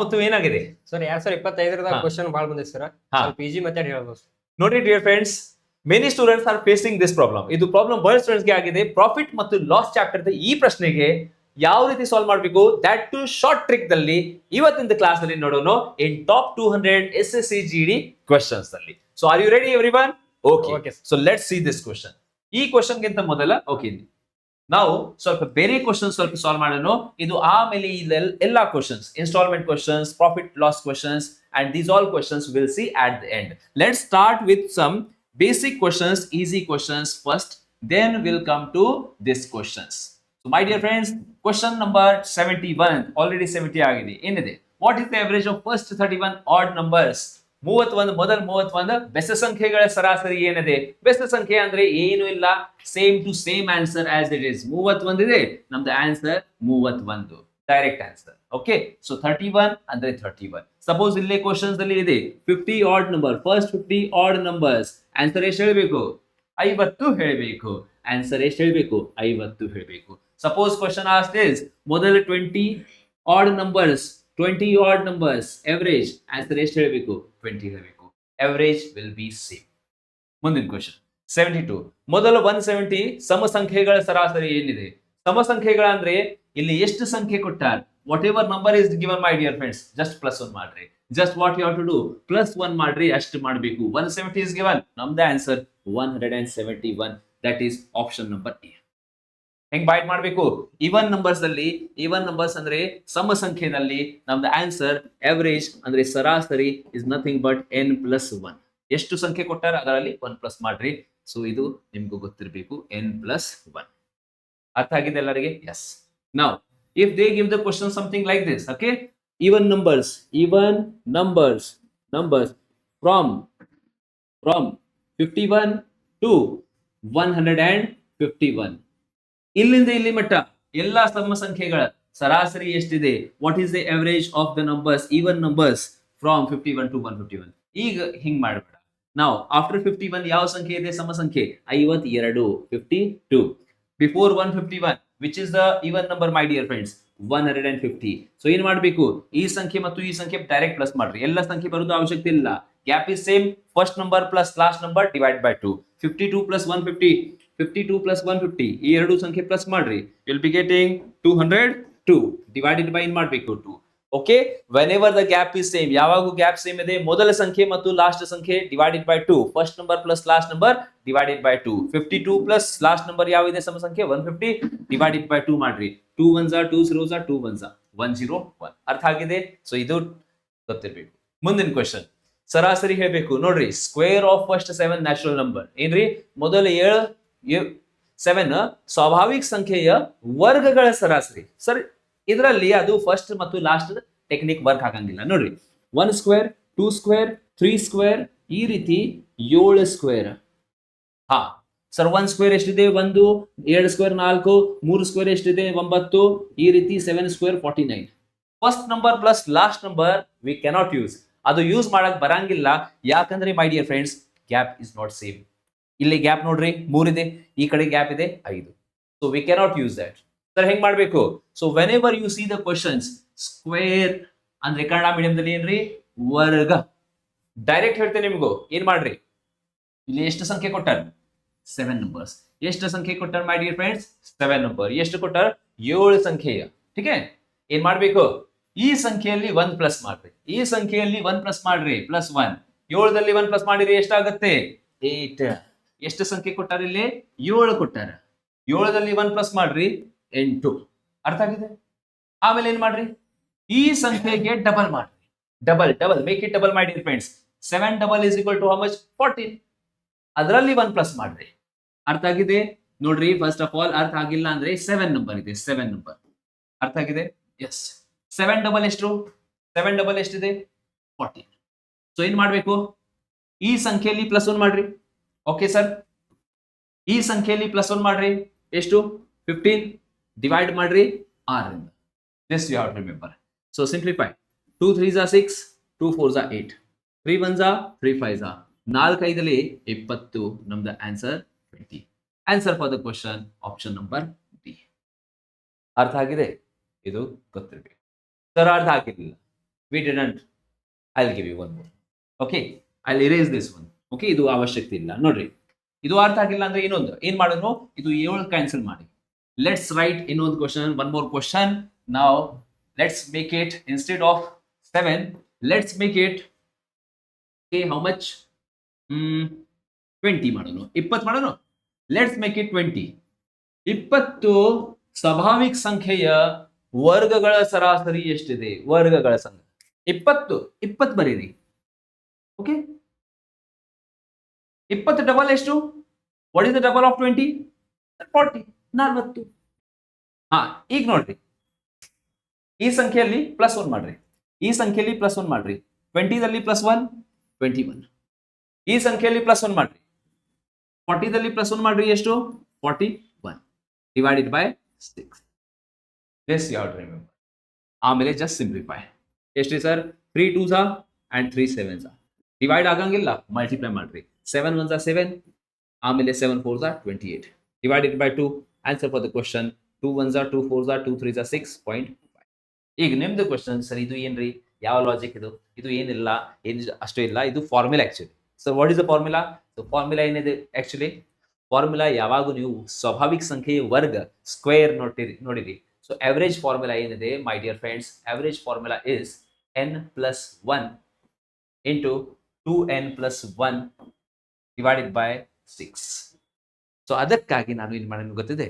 ಮತ್ತು ಏನಾಗಿದೆ ಸರ್ 2025 ಹಾ. ಕ್ವಶನ್ ಬಾಳ ಬಂದಿದೆ ಸರ್. ಹಾ. ಸ್ವಲ್ಪ ಈಜಿ ಮೆಥಡ್ ಹೇಳ್ಬೋದು. ನೋಡಿ dear friends, many students are facing this problem. ಇದು ಪ್ರಾಬ್ಲಮ್ ಬಹಳ ಸ್ಟೂಡೆಂಟ್ಸ್ ಗೆ ಆಗಿದೆ. ಪ್ರಾಫಿಟ್ ಮತ್ತು ಲಾಸ್ ಚಾಪ್ಟರ್ ಈ ಪ್ರಶ್ನೆಗೆ ಯಾವ ರೀತಿ ಸಾಲ್ವ್ ಮಾಡಬೇಕು, ದಟ್ ಟು ಶಾರ್ಟ್ ಟ್ರಿಕ್ ದಲ್ಲಿ ಇವತ್ತಿನ ಕ್ಲಾಸ್ ಅಲ್ಲಿ ನೋಡೋಣ in top 200 SSC GD questions ಅಲ್ಲಿ. So are you ready everyone? Okay, Okay. So let's see this question. ಈ ಕ್ವೆಶ್ಚನ್ ಗಿಂತ ಮೊದಲ ಓಕೆ ನಾವು ಸ್ವಲ್ಪ ಬೇರೆ ಕ್ವಶನ್ ಸ್ವಲ್ಪ ಸಾಲ್ವ್ ಮಾಡೋಣ. ಇದು ಆಮೇಲೆ ಎಲ್ಲ questions, instalment questions, profit loss questions, and these all questions we'll see at the end. Let's start with some basic questions, easy questions first, then we'll come to these questions. So my dear friends, question number 71, already 70 ಆಗಿದೆ. ಏನಿದೆ? What is the average of first 31 odd numbers? 31 ಮೊದಲ 31 ಬೆಸ ಸಂಖ್ಯೆಗಳ ಸರಾಸರಿ ಏನಿದೆ? ಬೆಸ ಸಂಖ್ಯೆ ಅಂದ್ರೆ ಏನು ಇಲ್ಲ, same to same answer as it is. 31 ಇದೆ, ನಮ್ದು answer 31, direct answer. Okay, so 31 ಅಂದ್ರೆ 31. ಸಪೋಸ್ ಇಲ್ಲೇ ಕ್ವಶನ್ಸ್ ಅಲ್ಲಿ ಇದೆ 50 odd number, first 50 odd numbers, answer ಎಷ್ಟು ಹೇಳಬೇಕು? 50 ಹೇಳಬೇಕು. ಆನ್ಸರ್ ಎಷ್ಟು ಹೇಳಬೇಕು? 50 ಹೇಳಬೇಕು. ಸಪೋಸ್ ಕ್ವಶನ್ ಆಸ್ಕ್ಡ್ ಇಸ್ ಮೊದಲ 20 add numbers, 20 add numbers, average, answer ಎಷ್ಟು ಹೇಳಬೇಕು? 20 ಹೇಳಬೇಕು. Average will be same. ಮುಂದಿನ ಕ್ವಶನ್ 72, ಮೊದಲ 170 ಸಮ ಸಂಖ್ಯೆಗಳ ಸರಾಸರಿ ಏನಿದೆ? ಸಮ ಸಂಖ್ಯೆಗಳ ಅಂದ್ರೆ ಇಲ್ಲಿ ಎಷ್ಟು ಸಂಖ್ಯೆ ಕೊಟ್ಟಾರ, whatever number is given my dear friends, just plus 1 ಮಾಡ್ರಿ. Just what you have to do, plus 1 ಮಾಡ್ರಿ, ಅಷ್ಟು ಮಾಡಬೇಕು. 170 ಇಸ್ ಗಿವನ್, ನಮ್ದ answer 171, that is option number A. ಹೆಂಗ್ ಬೈಟ್ ಮಾಡಬೇಕು? ಇವನ್ ನಂಬರ್ಸ್ ಅಲ್ಲಿ, ಇವನ್ ನಂಬರ್ಸ್ ಅಂದ್ರೆ ಸಮ ಸಂಖ್ಯೆನಲ್ಲಿ ನಮ್ದು ಆನ್ಸರ್ ಎವರೇಜ್ ಅಂದ್ರೆ ಸರಾಸರಿ ಇಸ್ ನಥಿಂಗ್ ಬಟ್ n+1. ಎಷ್ಟು ಸಂಖ್ಯೆ ಕೊಟ್ಟಾರ ಅದರಲ್ಲಿ 1 ಪ್ಲಸ್ ಮಾಡ್ರಿ. ಸೊ ಇದು ನಿಮ್ಗೂ ಗೊತ್ತಿರಬೇಕು, n+1. ಅರ್ಥ ಆಗಿದೆ ಎಲ್ಲರಿಗೆ? Yes. Now if they give the question something like this, okay, even numbers from 51 to 151, ಇಲ್ಲಿಂದ ಇಲ್ಲಿ ಮಟ್ಟ ಎಲ್ಲಾ ಸಮ ಸಂಖ್ಯೆಗಳ ಸರಾಸರಿ ಎಷ್ಟಿದೆ? What is the average of the numbers, even numbers from 51 to 151. ಈಗ ಹಿಂಗ್ ಮಾಡಬೇಡ. ನಾವು ಆಫ್ಟರ್ 51 ಯಾವ ಸಂಖ್ಯೆ ಇದೆ? ಸಮ ಸಂಖ್ಯೆ 52, 52. Before 151 which is the even number my dear friends, 150. So ಏನ್ ಮಾಡಬೇಕು? ಈ ಸಂಖ್ಯೆ ಮತ್ತು ಈ ಸಂಖ್ಯೆ ಡೈರೆಕ್ಟ್ ಪ್ಲಸ್ ಮಾಡ್ರಿ. ಎಲ್ಲ ಸಂಖ್ಯೆ ಬರೋದು ಅವಶ್ಯಕತೆ ಇಲ್ಲ. Gap is same, first number plus last number divide by 2. 52 plus 150, 52 plus 150, ಈ ಎರಡು ಸಂಖ್ಯೆ ಪ್ಲಸ್ ಮಾಡ್ರಿ. Will be getting 202 divided by ಏನ್ ಮಾಡಬೇಕು? 2. Okay, whenever the gap is same, ಯಾವಾಗೂ ಗ್ಯಾಪ್ ಸೇಮ್ ಇದೆ, ಮೊದಲ ಸಂಖ್ಯೆ ಮತ್ತು ಲಾಸ್ಟ್ ಸಂಖ್ಯೆ divided by 2, first number plus last number divided by 2. 52 plus last number ಯಾವಿದೆ ಸಮ ಸಂಖ್ಯೆ 150 ಡಿವೈಡೆಡ್ ಬೈ 2 ಮಾಡ್ರಿ. 2 1s 2 0s 2 1s 101. ಅರ್ಥ ಆಗಿದೆ? ಸೊ ಇದು ಗೊತ್ತಿರಬೇಕು. ಮುಂದಿನ ಕ್ವೆಶ್ಚನ್ ಸರಾಸರಿ ಹೇಳಬೇಕು. ನೋಡ್ರಿ, square of first 7 natural number ಏನ್ರಿ? ಮೊದಲ 7 ಸ್ವಾಭಾವಿಕ ಸಂಖ್ಯೆಯ ವರ್ಗಗಳ ಸರಾಸರಿ. ಸರ್ ಇದರಲ್ಲಿ ಅದು ಫಸ್ಟ್ ಮತ್ತು ಲಾಸ್ಟ್ ಟೆಕ್ನಿಕ್ ವರ್ಕ್ ಆಗಂಗಿಲ್ಲ. ನೋಡ್ರಿ, 1 ಸ್ಕ್ವೇರ್, 2 ಸ್ಕ್ವೇರ್, 3 ಸ್ಕ್ವೇರ್, ಈ ರೀತಿ 7 ಸ್ಕ್ವೇರ್. ಹಾ ಸರ್, 1 ಸ್ಕ್ವೇರ್ ಎಷ್ಟಿದೆ? 1, 2 ಸ್ಕ್ವೇರ್ 4, 3 ಸ್ಕ್ವೇರ್ ಎಷ್ಟಿದೆ? 9, ಈ ರೀತಿ 7 square 49. First number plus last number V cannot use, ಅದು ಯೂಸ್ ಮಾಡಕ್ ಬರಂಗಿಲ್ಲ. ಯಾಕಂದ್ರೆ ಮೈ dear friends, gap is not same. ಇಲ್ಲಿ ಗ್ಯಾಪ್ ನೋಡ್ರಿ 3 ಇದೆ, ಈ ಕಡೆ ಗ್ಯಾಪ್ ಇದೆ 5. So we cannot use that. Sir ಹೆಂಗ್ ಮಾಡ್ಬೇಕು? So when ever U C the questions, square ಅಂದ್ರೆ ಕನ್ನಡ ಮೀಡಿಯಂದಲ್ಲಿ ಏನ್ರಿ? ವರ್ಗ. ಡೈರೆಕ್ಟ್ ಹೇಳ್ತೇನೆ ನಿಮಗೂ, ಏನ್ ಮಾಡ್ರಿ, ಇಲ್ಲಿ ಎಷ್ಟು ಸಂಖ್ಯೆ ಕೊಟ್ಟಾರ? 7 ನಂಬರ್ಸ್. ಎಷ್ಟು ಸಂಖ್ಯೆ ಕೊಟ್ಟಾರ ಮೈ ಡಿಯರ್ ಫ್ರೆಂಡ್ಸ್? 7 ನಂಬರ್. ಎಷ್ಟು ಕೊಟ್ಟಾರ? 7 ಸಂಖ್ಯೆಯ. ठीक है, ಏನ್ ಮಾಡ್ಬೇಕು? ಈ ಸಂಖ್ಯೆಯಲ್ಲಿ 1 ಪ್ಲಸ್ ಮಾಡ್ರಿ, ಈ ಸಂಖ್ಯೆಯಲ್ಲಿ 1 ಪ್ಲಸ್ ಮಾಡ್ರಿ, ಪ್ಲಸ್ 1. 7ದಲ್ಲಿ 1 ಪ್ಲಸ್ ಮಾಡಿರಿ, ಎಷ್ಟಾಗುತ್ತೆ? 8. ಎಷ್ಟು ಸಂಖ್ಯೆ ಕೊಟ್ಟಾರ ಇಲ್ಲಿ? 7 ಕೊಟ್ಟಾರ. 7ದಲ್ಲಿ 1 ಪ್ಲಸ್ ಮಾಡ್ರಿ, 8. ಅರ್ಥ ಆಗಿದೆ? ಆಮೇಲೆ ಏನ್ ಮಾಡ್ರಿ? ಈ ಸಂಖ್ಯೆಗೆ ಡಬಲ್ ಮಾಡ್ರಿ. Double make it double my dear friends. 7 double is equal to how much? 14. ಅದರಲ್ಲಿ 1 ಪ್ಲಸ್ ಮಾಡ್ರಿ. ಅರ್ಥ ಆಗಿದೆ? ನೋಡ್ರಿ, ಫಸ್ಟ್ ಆಫ್ ಆಲ್ ಅರ್ಥ ಆಗಿಲ್ಲ ಅಂದ್ರೆ 7 ನಂಬರ್ ಇದೆ, 7 ನಂಬರ್. ಅರ್ಥ ಆಗಿದೆ? ಎಸ್. 7 ಡಬಲ್ ಎಷ್ಟು? 7 ಡಬಲ್ ಎಷ್ಟಿದೆ? 14. ಸೊ ಏನ್ ಮಾಡ್ಬೇಕು? ಈ ಸಂಖ್ಯೆಯಲ್ಲಿ ಪ್ಲಸ್ 1 ಮಾಡ್ರಿ. ಓಕೆ ಸರ್, ಈ ಸಂಖ್ಯೆಯಲ್ಲಿ ಪ್ಲಸ್ 1 ಮಾಡ್ರಿ. ಎಷ್ಟು? 15 ಡಿವೈಡ್ ಮಾಡ್ರಿ 6 ರಿಂದ. This you have to remember. So simplify. 2 3s 6, 2 4s 8, 3 1s 3 5s 4 5ದಲ್ಲಿ 20. ನಮ್ದು answer 20. Answer for the question option number B. ಅರ್ಥ ಆಗಿದೆ? ಇದು ಗೊತ್ತಿರಬೇಕು. ಸರ್ ಅರ್ಥ ಆಗಿರಲಿಲ್ಲ, we didn't. I will give you one more. Okay, I will erase this one. Okay, ಇದು ಅವಶ್ಯಕತೆ ಇಲ್ಲ. ನೋಡ್ರಿ, ಇದು ಅರ್ಥ ಆಗಿಲ್ಲ ಅಂದ್ರೆ ಇನ್ನೊಂದು ಏನ್ ಮಾಡಿದ್ರು, ಇದು 7 ಕ್ಯಾನ್ಸಲ್ ಮಾಡಿ. ಲೆಟ್ಸ್ ರೈಟ್ ಇನ್ನೊಂದು ಕ್ವಶನ್, ಒನ್ ಮೋರ್ ಕ್ವಶನ್. ನಾವು let's make it instead of 7, let's make it how much 20 ಮಾಡೋಣ, 20 ಮಾಡೋಣ. Let's make it 20. 20 ಸ್ವಾಭಾವಿಕ ಸಂಖ್ಯೆಯ ವರ್ಗಗಳ ಸರಾಸರಿ ಎಷ್ಟಿದೆ? ವರ್ಗಗಳ ಸಂಖ್ಯೆ 20 ಬರೀರಿ. ಓಕೆ, 20 ಡಬಲ್ ಎಷ್ಟು? What is the double of 20? 40. 40. ಹಾ, ಈಗ ನೋಡ್ರಿ, ಈ ಸಂಖ್ಯೆಯಲ್ಲಿ +1 ಮಾಡ್ರಿ, ಈ ಸಂಖ್ಯೆಯಲ್ಲಿ +1 ಮಾಡ್ರಿ. 20 ದಲ್ಲಿ +1 21. ಈ ಸಂಖ್ಯೆಯಲ್ಲಿ +1 ಮಾಡ್ರಿ, 40 ದಲ್ಲಿ +1 ಮಾಡ್ರಿ. ಎಷ್ಟು? 41 divided by 6. This you have to remember. ಆಮೇಲೆ ಜಸ್ಟ್ ಸಿಂಪ್ಲಿಫೈ. ಎಷ್ಟ್ರಿ sir? 3 2s and 3 7s. Divide ಆಗಂಗಿಲ್ಲ, ಮಲ್ಟಿಪ್ಲೈ ಮಾಡ್ರಿ. 7 1s 7, ಆಮೇಲೆ 7 4s 28 divided by 2. Answer for the question 2 1s 2 4s 2 3s 6.5. ಈಗ ನಿಮ್ದು ಕ್ವಶನ್, ಸರ್ ಇದು ಏನ್ರಿ, ಯಾವ ಲಾಜಿಕ್ ಇದು? ಇದು ಏನಿಲ್ಲ, ಏನು ಅಷ್ಟು ಇಲ್ಲ, ಇದು formula actually. So what is the formula? So formula ಏನಿದೆ ಆಕ್ಚುಲಿ? ಫಾರ್ಮುಲಾ ಯಾವಾಗೂ ನೀವು ಸ್ವಾಭಾವಿಕ ಸಂಖ್ಯೆಯ ವರ್ಗ ಸ್ಕ್ವೇರ್ ನೋಡಿರಿ. ಸೊ ಅವರೇಜ್ ಫಾರ್ಮುಲಾ ಏನಿದೆ ಮೈ dear friends, average formula is n+1 into 2n+1 divided by 6. So ಅದಕ್ಕಾಗಿ ನಾನು ಇಲ್ಲಿ ಮಾಡೋಣ ಗೊತ್ತಿದೆ,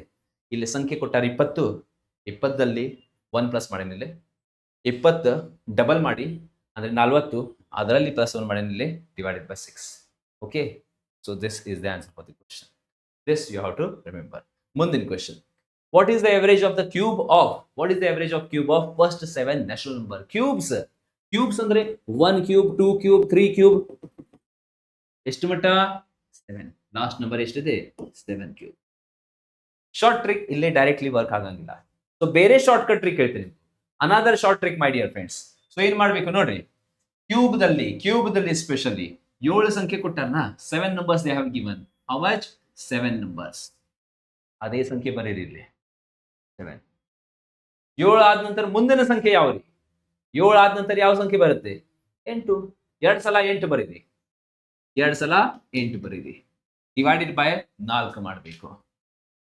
ಇಲ್ಲಿ ಸಂಖ್ಯೆ ಕೊಟ್ಟಾರೆ 20. 20ದಲ್ಲಿ 1 ಪ್ಲಸ್ ಮಾಡೇನಿಲ್ಲಿ, 20 ಡಬಲ್ ಮಾಡಿ ಅಂದ್ರೆ 40, ಅದರಲ್ಲಿ +1 ಮಾಡೇನಿಲ್ಲಿ divided by 6. Okay, so this is the answer for the question. This you have to remember. ಮುಂದಿನ question, what is the average of the cube of, what is the average of cube of first 7 natural number? Cubes ಅಂದ್ರೆ 1 cube 2 cube 3 cube, ಎಷ್ಟು ಮಟ್ಟ? 7. Last number ಎಷ್ಟಿದೆ? 7 cube. Short trick ಇಲ್ಲೇ directly work ಆಗಂಗಿಲ್ಲ. So ಬೇರೆ short cut trick ಹೇಳ್ತೀನಿ, another short trick ಮೈ dear friends. So ಏನ್ ಮಾಡ್ಬೇಕು ನೋಡ್ರಿ, ಕ್ಯೂಬ್ ದಲ್ಲಿ ಸ್ಪೆಷಲಿ 7 ಸಂಖ್ಯೆ ಕೊಟ್ಟಾರನ, 7 numbers they have given. How much? 7 numbers. ಅದೇ ಸಂಖ್ಯೆ ಬರೀರಿ ಇಲ್ಲಿ 7. 7 ಆದ ನಂತರ ಮುಂದಿನ ಸಂಖ್ಯೆ ಯಾವ್ರಿ? 7 ಆದ ನಂತರ ಯಾವ ಸಂಖ್ಯೆ ಬರುತ್ತೆ? 8. 2 ಸಲ 8 ಬರೀರಿ, 2 ಸಲ 8 ಬರೀರಿ. ಡಿವೈಡೆಡ್ ಬೈ 4 ಮಾಡಬೇಕು,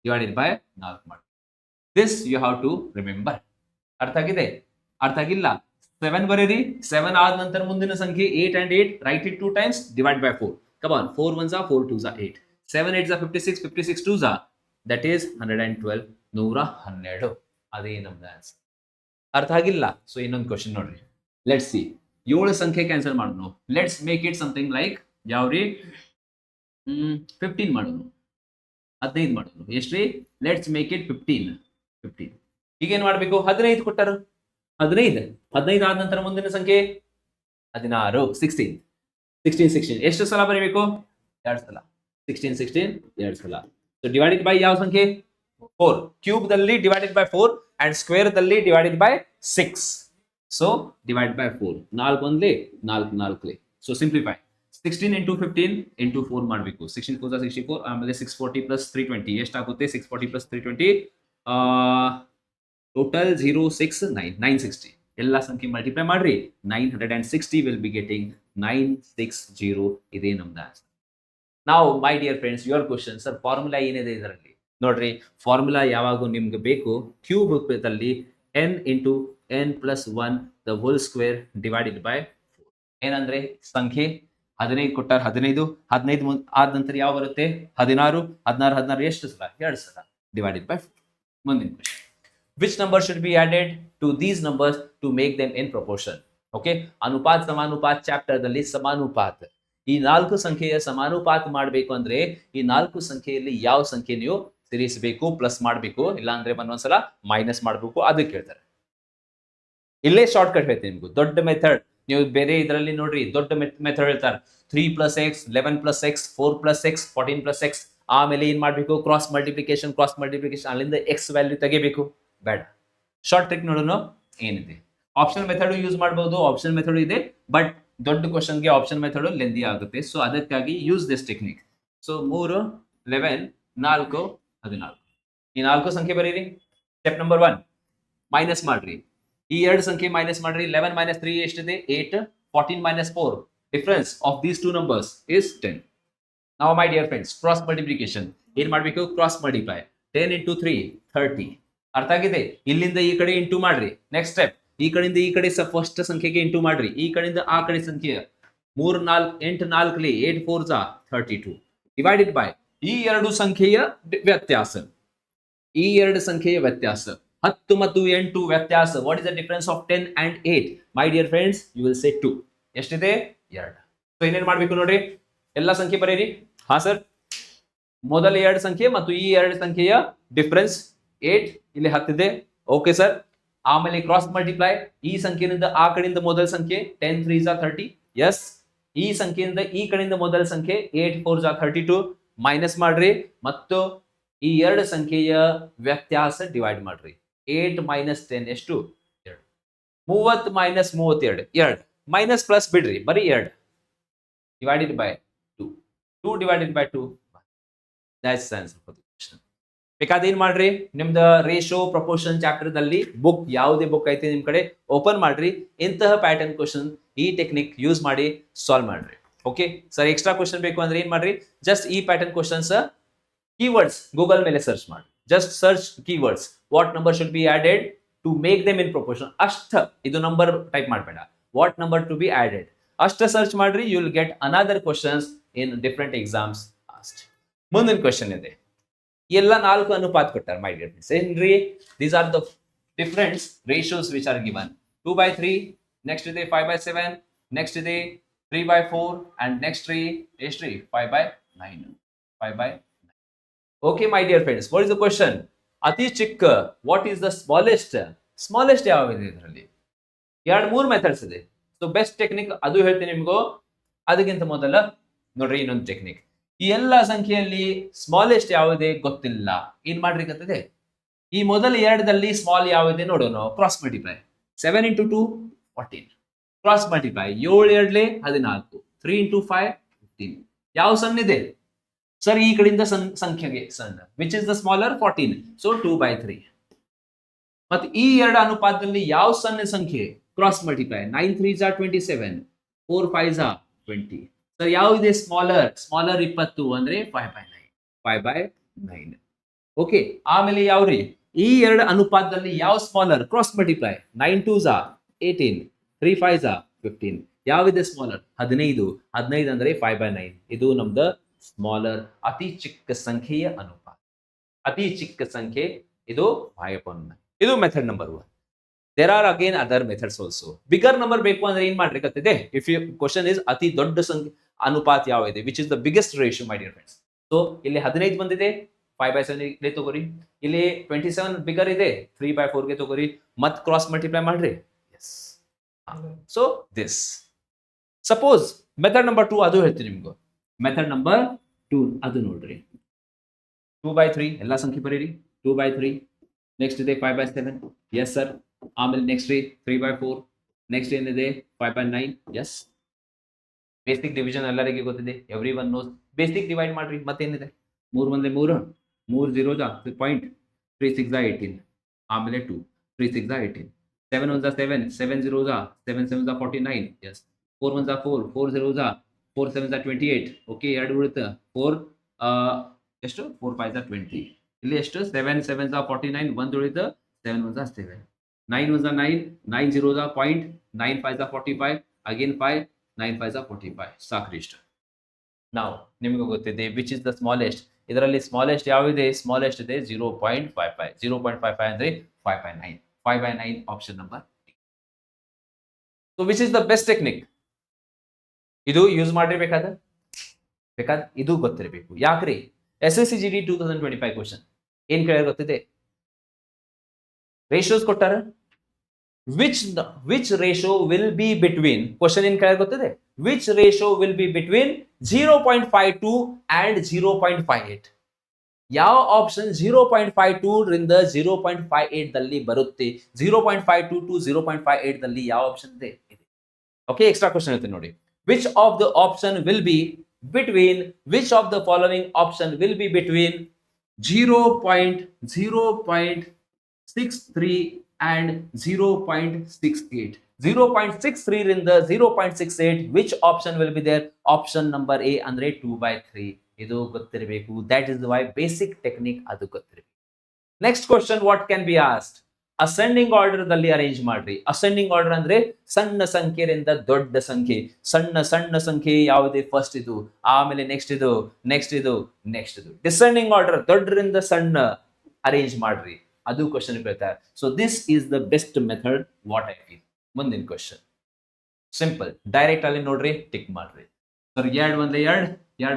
ಡಿವೈಡೆಡ್ ಬೈ 4 ಮಾಡಿ. This you have to remember. ಅರ್ಥ ಆಗಿದೆ? ಅರ್ಥ ಆಗಿಲ್ಲ? 7 ಬರೀರಿ. 7 ಆದ ನಂತರ ಮುಂದಿನ ಸಂಖ್ಯೆ 8 and 8, right it 2 times, divide by 4. Come on, 4 1s 4 2s 8, 7 8s 56, 56 2s that is 112, 112. ಅದೇ ನಮ್ದು ಆನ್ಸರ್. ಅರ್ಥ ಆಗಿಲ್ಲ? ಸೊ ಇನ್ನೊಂದು ಕ್ವಶನ್ ನೋಡ್ರಿ, ಲೆಟ್ಸ್ ಸಿ. 7 ಸಂಖ್ಯೆ ಕ್ಯಾನ್ಸಲ್ ಮಾಡೋಣ. Let's make it something like ಯಾವ್ರಿ, 15 ಮಾಡೋಣ, 15 ಮಾಡೋಣ. ಎಷ್ಟ್ರಿ? Let's make it 15. ಈಗ ಏನ್ ಮಾಡ್ಬೇಕು? 15 ಕೊಟ್ಟಾರ, 15 ಆದ ನಂತರ ಮುಂದಿನ ಸಂಖ್ಯೆ 16, 16. ಎಷ್ಟು ಸಲ ಬರೀಬೇಕು? 2 ಸಲ. 16 2 ಸಲ. ಸೊ ಡಿವೈಡೆಡ್ ಬೈ ಯಾವ ಸಂಖ್ಯೆ? 4. ಕ್ಯೂಬ್ ದಲ್ಲಿ ಡಿವೈಡೆಡ್ ಬೈ 4 ಅಂಡ್ ಸ್ಕ್ವೇರ್ ದಲ್ಲಿ divided by 6. So divide by 4. 4 ಒಂದ್ಲಿ 4 4ಲಿ. So simplify. 16 into 15 into 4 ಮಾಡಬೇಕು. 16 4 64, ಆಮೇಲೆ 640 plus 320 ಎಷ್ಟಾಗುತ್ತೆ? 640 plus 320 ಟೋಟಲ್ 069 960. ಎಲ್ಲ ಸಂಖ್ಯೆ ಮಲ್ಟಿಪ್ಲೈ ಮಾಡ್ರಿ, 960 ವಿಲ್ ಬಿ ಗೆಟಿಂಗ್ 960. ಇದೇ ನಮ್ದು ಆನ್ಸರ್. ನಾವು ಮೈ dear friends, your question, sir formula ಏನಿದೆ ಇದರಲ್ಲಿ? ನೋಡ್ರಿ, ಫಾರ್ಮುಲಾ ಯಾವಾಗೂ ನಿಮ್ಗೆ ಬೇಕು, ಕ್ಯೂಬ್ ರೂಪದಲ್ಲಿ n into n+1 the whole square divided by 4. ಏನಂದ್ರೆ ಸಂಖ್ಯೆ 15 ಕೊಟ್ಟಾರ, 15 ಆದ ನಂತರ ಯಾವ ಬರುತ್ತೆ? 16 ಎಷ್ಟು ಸಲ? 2 ಸಲ, ಡಿವೈಡೆಡ್ ಬೈ 4. ಮುಂದಿನ question, which number should be added to these numbers to make them in proportion? Okay, ಅನುಪಾತ ಸಮಾನುಪಾತ ಚಾಪ್ಟರ್ ದಲ್ಲಿ ಸಮಾನುಪಾತ, ಈ 4 ಸಂಖ್ಯೆಯ ಸಮಾನುಪಾತ ಮಾಡಬೇಕು ಅಂದ್ರೆ ಈ 4 ಸಂಖ್ಯೆಯಲ್ಲಿ ಯಾವ ಸಂಖ್ಯೆ ನೀವು ಸೇರಿಸಬೇಕು, ಪ್ಲಸ್ ಮಾಡಬೇಕು, ಇಲ್ಲ ಅಂದ್ರೆ ಒಂದೊಂದ್ಸಲ ಮೈನಸ್ ಮಾಡಬೇಕು, ಅದಕ್ಕೆ ಹೇಳ್ತಾರೆ. ಇಲ್ಲೇ ಶಾರ್ಟ್ ಕಟ್ ಹೇಳ್ತೀನಿ ನಿಮ್ಗೆ. ದೊಡ್ಡ ಮೆಥಡ್ ನೀವು ಬೇರೆ ಇದರಲ್ಲಿ ನೋಡ್ರಿ, ದೊಡ್ಡ ಮೆಥಡ್ ಹೇಳ್ತಾರೆ. 3 + x 11 + x 4 + x 14 + x. ಆಮೇಲೆ ಏನ್ ಮಾಡ್ಬೇಕು? ಕ್ರಾಸ್ ಮಲ್ಟಿಪ್ಲಿಕೇಶನ್, ಅಲ್ಲಿಂದ x ವ್ಯಾಲ್ಯೂ ತೆಗಿಬೇಕು. ಬೇಡ, ಶಾರ್ಟ್ ಟ್ರಿಕ್ ನೋಡೋಣ ಏನಿದೆ. ಆಪ್ಷನ್ ಮೆಥಡ್ ಯೂಸ್ ಮಾಡಬಹುದು, ಆಪ್ಷನ್ ಮೆಥಡ್ ಇದೆ, ಬಟ್ ದೊಡ್ಡ ಕ್ವಶನ್ಗೆ ಆಪ್ಷನ್ ಮೆಥಡ್ ಲೆಂದಿ ಆಗುತ್ತೆ. ಸೊ ಅದಕ್ಕಾಗಿ ಯೂಸ್ ದಿಸ್ ಟೆಕ್ನಿಕ್. ಸೊ 3 11 4 14, ಈ 4 ಸಂಖ್ಯೆ ಬರೀರಿ. ಸ್ಟೆಪ್ ನಂಬರ್ 1, ಮೈನಸ್ ಮಾಡ್ರಿ. ಈ ಎರಡು ಸಂಖ್ಯೆ ಮೈನಸ್ ಮಾಡ್ರಿ 11 ಮೈನಸ್ 3 ಎಷ್ಟಿದೆ 8 14 minus 4 difference of these two numbers is 10. ನಾವು ಮೈ ಡಿಯರ್ ಫ್ರೆಂಡ್ಸ್ ಕ್ರಾಸ್ ಮಲ್ಟಿಪ್ಲಿಕೇಶನ್ ಏನ್ ಮಾಡ್ಬೇಕು ಕ್ರಾಸ್ ಮಲ್ಟಿಪ್ಲೈ 10 ಇಂಟು 3 30 ಅರ್ಥ ಆಗಿದೆ ಇಲ್ಲಿಂದ ಈ ಕಡೆ ಇಂಟು ಮಾಡ್ರಿ ನೆಕ್ಸ್ಟ್ ಸ್ಟೆಪ್ ಈ ಕಡೆಯಿಂದ ಈ ಕಡೆ ಫಸ್ಟ್ ಸಂಖ್ಯೆಗೆ ಇಂಟು ಮಾಡ್ರಿ ಈ ಕಡೆಯಿಂದ ಆ ಕಡೆ ಸಂಖ್ಯೆ 3 4 8 4 8 4 32 ಡಿವೈಡೆಡ್ ಬೈ ಈ ಎರಡು ಸಂಖ್ಯೆಯ ವ್ಯತ್ಯಾಸ ಈ ಎರಡು ಸಂಖ್ಯೆಯ ವ್ಯತ್ಯಾಸ 10 ಮತ್ತು 8 ವ್ಯತ್ಯಾಸ what is the difference of 10 and 8 my dear friends you will say 2 ಎಷ್ಟಿದೆ 2 ಸೊ ಇನ್ನೇನ್ ಮಾಡ್ಬೇಕು ನೋಡ್ರಿ ಎಲ್ಲ ಸಂಖ್ಯೆ ಬರೀರಿ ಹಾ ಸರ್ ಮೊದಲ ಎರಡು ಸಂಖ್ಯೆ ಮತ್ತು ಈ ಎರಡು ಸಂಖ್ಯೆಯ ಡಿಫರೆನ್ಸ್ 8 ಇಲ್ಲಿ 10 ಇದೆ ಓಕೆ ಸರ್ ಆಮೇಲೆ ಕ್ರಾಸ್ ಮಲ್ಟಿಪ್ಲೈ ಈ ಸಂಖ್ಯೆಯಿಂದ ಆ ಕಡೆಯಿಂದ ಮೊದಲ ಸಂಖ್ಯೆ 10 3 30 ಎಸ್ ಈ ಸಂಖ್ಯೆಯಿಂದ ಈ ಕಡೆಯಿಂದ ಮೊದಲ ಸಂಖ್ಯೆ 8 4 32 ಮೈನಸ್ ಮಾಡ್ರಿ ಮತ್ತು ಈ ಎರಡು ಸಂಖ್ಯೆಯ ವ್ಯತ್ಯಾಸ ಡಿವೈಡ್ ಮಾಡ್ರಿ 8 ಮೈನಸ್ 10 ಎಷ್ಟು 2 30 ಮೈನಸ್ 32 2 ಮೈನಸ್ ಪ್ಲಸ್ ಬಿಡ್ರಿ ಬರೀ 2 divided by 2 2 divided by 2 that's answer for the question ಬೇಕಾದ ಏನ್ ಮಾಡ್ರಿ ನಿಮ್ದ ರೇಷೋ ಪ್ರಪೋರ್ಷನ್ ಚಾಪ್ಟರ್ ದಲ್ಲಿ ಬುಕ್ ಯಾವುದೇ ಬುಕ್ ಐತೆ ನಿಮ್ ಕಡೆ ಓಪನ್ ಮಾಡ್ರಿ ಇಂತಹ ಪ್ಯಾಟರ್ನ್ ಕ್ವೆಶ್ಚನ್ ಈ ಟೆಕ್ನಿಕ್ ಯೂಸ್ ಮಾಡಿ ಸಾಲ್ವ್ ಮಾಡ್ರಿ ಓಕೆ ಸರ್ ಎಕ್ಸ್ಟ್ರಾ ಕ್ವೆಶ್ಚನ್ ಬೇಕು ಅಂದ್ರೆ ಏನ್ ಮಾಡ್ರಿ ಜಸ್ಟ್ ಈ ಪ್ಯಾಟರ್ನ್ ಕ್ವೆಶ್ಚನ್ಸ್ ಕೀವರ್ಡ್ಸ್ ಗೂಗಲ್ ಮೇಲೆ ಸರ್ಚ್ ಮಾಡಿ just search keywords what number should be added to make them in proportion ಅಷ್ಟ ಇದು ನಂಬರ್ ಟೈಪ್ ಮಾಡಬೇಡ what number to be added ಅಷ್ಟ ಸರ್ಚ್ ಮಾಡ್ರಿ you will get another questions in different exams asked ಮುಂದಿನ question ಇದೆ ಎಲ್ಲ 4 ಅನುಪಾತ ಕೊಟ್ಟಾರ ಮೈ ಡಿಯರ್ ಫ್ರೆಂಡ್ಸ್ ಏನ್ರಿ these are the difference ratios which are given 2/3 next ಇದೆ 5/7 ನೆಕ್ಸ್ಟ್ ಇದೆ 3/4 ಅಂಡ್ ನೆಕ್ಸ್ಟ್ 3 ಎಷ್ಟು 5/9 5/9 okay my dear friends what is the question ಅತಿ ಚಿಕ್ಕ ವಾಟ್ ಈಸ್ ದ ಸ್ಮಾಲೆಸ್ಟ್ ಯಾವಿದೆ ಇದರಲ್ಲಿ 2-3 ಮೆಥಡ್ಸ್ ಇದೆ ಸೊ ಬೆಸ್ಟ್ ಟೆಕ್ನಿಕ್ ಅದು ಹೇಳ್ತೀನಿ ನಿಮಗೂ ಅದಕ್ಕಿಂತ ಮೊದಲ ನೋಡ್ರಿ ಇನ್ನೊಂದು ಟೆಕ್ನಿಕ್ ಈ ಎಲ್ಲ ಸಂಖ್ಯೆಯಲ್ಲಿ ಸ್ಮಾಲೆಸ್ಟ್ ಯಾವುದೇ ಗೊತ್ತಿಲ್ಲ ಏನ್ ಮಾಡ್ಲಿಕ್ಕತ್ತದೆ ಈ ಮೊದಲ ಎರಡದಲ್ಲಿ ಸ್ಮಾಲ್ ಯಾವುದೇ ನೋಡೋಣ cross multiply 7 into 2 14 cross multiply 7 2 14 3 into 5 15 ಯಾವ ಸಣ್ಣ ಇದೆ ಸರ್ ಈ ಕಡೆಯಿಂದ ಸಂಖ್ಯೆಗೆ ಸಣ್ಣ which is the smaller 14 so 2/3 ಮತ್ತೆ ಈ ಎರಡು ಅನುಪಾತದಲ್ಲಿ ಯಾವ ಸಣ್ಣ ಸಂಖ್ಯೆ ಕ್ರಾಸ್ ಮಲ್ಟಿಪ್ಲೈ 9 3 27 4 5 20 ಸರ್ ಯಾವಿದೆ ಸ್ಮಾಲರ್ 20 ಅಂದ್ರೆ 5/9 ಓಕೆ ಆಮೇಲೆ ಯಾವ್ರಿ ಈ ಎರಡು ಅನುಪಾತದಲ್ಲಿ ಯಾವ ಸ್ಮಾಲರ್ ಕ್ರಾಸ್ ಮಲ್ಟಿಪ್ಲೈ 9 2 18 3 5 15 ಯಾವಿದೆ ಸ್ಮಾಲರ್ 15 ಅಂದ್ರೆ 5/9 ಇದು ನಮ್ದು ಸ್ಮಾಲರ್ ಅತಿ ಚಿಕ್ಕ ಸಂಖ್ಯೆಯ ಅನುಪಾತ ಅತಿ ಚಿಕ್ಕ ಸಂಖ್ಯೆ ಇದು 5/9 ಇದು method number 1 there are again other methods also bigger number ಬೇಕು ಅಂದ್ರೆ ಏನ್ ಮಾಡ್ಲಿಕ್ಕತ್ತಿದೆ ಇಫ್ ಯು ಕ್ವಶನ್ ಇಸ್ ಅತಿ ದೊಡ್ಡ ಸಂಖ್ಯೆ ಅನುಪಾತ ಯಾವಿದೆ which is the biggest ratio my dear friends so ಇಲ್ಲಿ 15 ಬಂದಿದೆ 5/7 ಗೆ ತಗೋರಿ ಇಲ್ಲಿ 27 ಬಿಗರ್ ಇದೆ 3/4 ಗೆ ತಗೋರಿ ಮತ್ ಕ್ರಾಸ್ ಮಲ್ಟಿಪ್ಲೈ ಮಾಡ್ರಿ yes so this suppose method number 2 ಅದು ಹೇಳ್ತೀನಿ ನಿಮ್ಗೆ ಮೆಥಡ್ ನಂಬರ್ 2 ಅದು ನೋಡ್ರಿ 2/3 ಎಲ್ಲ ಸಂಖ್ಯೆ ಬರೀರಿ 2/3 ನೆಕ್ಸ್ಟ್ ಇದೆ 5/7 ಎಸ್ ಸರ್ ಆಮೇಲೆ ನೆಕ್ಸ್ಟ್ 3/4 ನೆಕ್ಸ್ಟ್ ಏನಿದೆ 5/9 ಎಸ್ ಬೇಸಿಕ್ ಡಿವಿಷನ್ ಎಲ್ಲರಿಗೆ ಗೊತ್ತಿದೆ everyone knows basic divide ಮಾಡ್ರಿ ಮತ್ತೇನಿದೆ 3 1 3 3 0 ಪಾಯಿಂಟ್ 3 6 18 ಆಮೇಲೆ 2 3 6 18 7 1 7 7 0 7 7 49 ಎಸ್ 4 1 4 4 0 4 7 28 ಓಕೆ ಎರಡು ಉಳಿತ 4 ಎಷ್ಟು 4 5 20 ಇಲ್ಲಿ ಎಷ್ಟು 7 7 49 ಒಂದು ಉಳಿತ 7 1 7 9 1 9 9 0 ಪಾಯಿಂಟ್ 9 5 45 ಅಗೇನ್ 5 9 5 45 ಸಾಕ್ರಿ ಇಷ್ಟು ನಾವು ನಿಮಗೆ ಗೊತ್ತಿದೆ ವಿಚ್ ಇಸ್ ದ ಸ್ಮಾಲೆಸ್ಟ್ ಇದರಲ್ಲಿ ಸ್ಮಾಲೆಸ್ಟ್ ಯಾವಿದೆ ಸ್ಮಾಲೆಸ್ಟ್ ಇದೆ 0.55 ಅಂದ್ರೆ 5/9 5/9 option number so which is the best technique ಇದು ಯೂಸ್ ಮಾಡಿರ್ಬೇಕಾದ ಇದು ಗೊತ್ತಿರಬೇಕು ಯಾಕ್ರಿ SSCGD 2025 ಕ್ವಶನ್ ಏನ್ ಕೇಳ ಗೊತ್ತಿದೆ ರೇಷಿಯೋಸ್ ಕೊಟ್ಟಾರ which ratio will be between question in ಕೇಳ ಗೊತ್ತಿದೆ which ratio will be between 0.52 and 0.58 ಯಾವ ಆಪ್ಷನ್ 0.52 ರಿಂದ 0.58 ದಲ್ಲಿ ಬರುತ್ತೆ 0.52 to 0.58 ದಲ್ಲಿ ಯಾವ ಆಪ್ಷನ್ ಇದೆ ಓಕೆ ಎಕ್ಸ್ಟ್ರಾ ಕ್ವಶನ್ ಇರುತ್ತೆ ನೋಡಿ which of the option will be between which of the following option will be between 0.63 and 0.68. 0.63 ರಿಂದ 0.68 which option will be there? Option number A ಅಂದ್ರೆ 2/3. ಇದು ಗೊತ್ತಿರಬೇಕು. That is why basic technique ಅದು ಗೊತ್ತಿರಬೇಕು. Next question what can be asked? Ascending order ದಲ್ಲಿ arrange ಮಾಡ್ರಿ. Ascending order ಅಂದ್ರೆ ಸಣ್ಣ ಸಂಖ್ಯೆಯಿಂದ ದೊಡ್ಡ ಸಂಖ್ಯೆ, ಸಣ್ಣ ಸಣ್ಣ ಸಂಖ್ಯೆ ಯಾವುದೇ ಫಸ್ಟ್ ಇದು, ಆಮೇಲೆ ನೆಕ್ಸ್ಟ್ ಇದು, ನೆಕ್ಸ್ಟ್ ಇದು, ನೆಕ್ಸ್ಟ್ ಇದು. ಡಿಸೆಂಡಿಂಗ್ ಆರ್ಡರ್ ದೊಡ್ಡರಿಂದ ಸಣ್ಣ ಅರೇಂಜ್ ಮಾಡ್ರಿ, ಅದು ಕ್ವಶನ್ ಕೇಳ್ತಾರೆ. So this is the best method what I feel. ಮುಂದಿನ ಕ್ವಶನ್ ಸಿಂಪಲ್, ಡೈರೆಕ್ಟ್ ಅಲ್ಲಿ ನೋಡ್ರಿ, ಟಿಕ್ ಮಾಡ್ರಿ. ಸರ್ 2 1 2, 2 1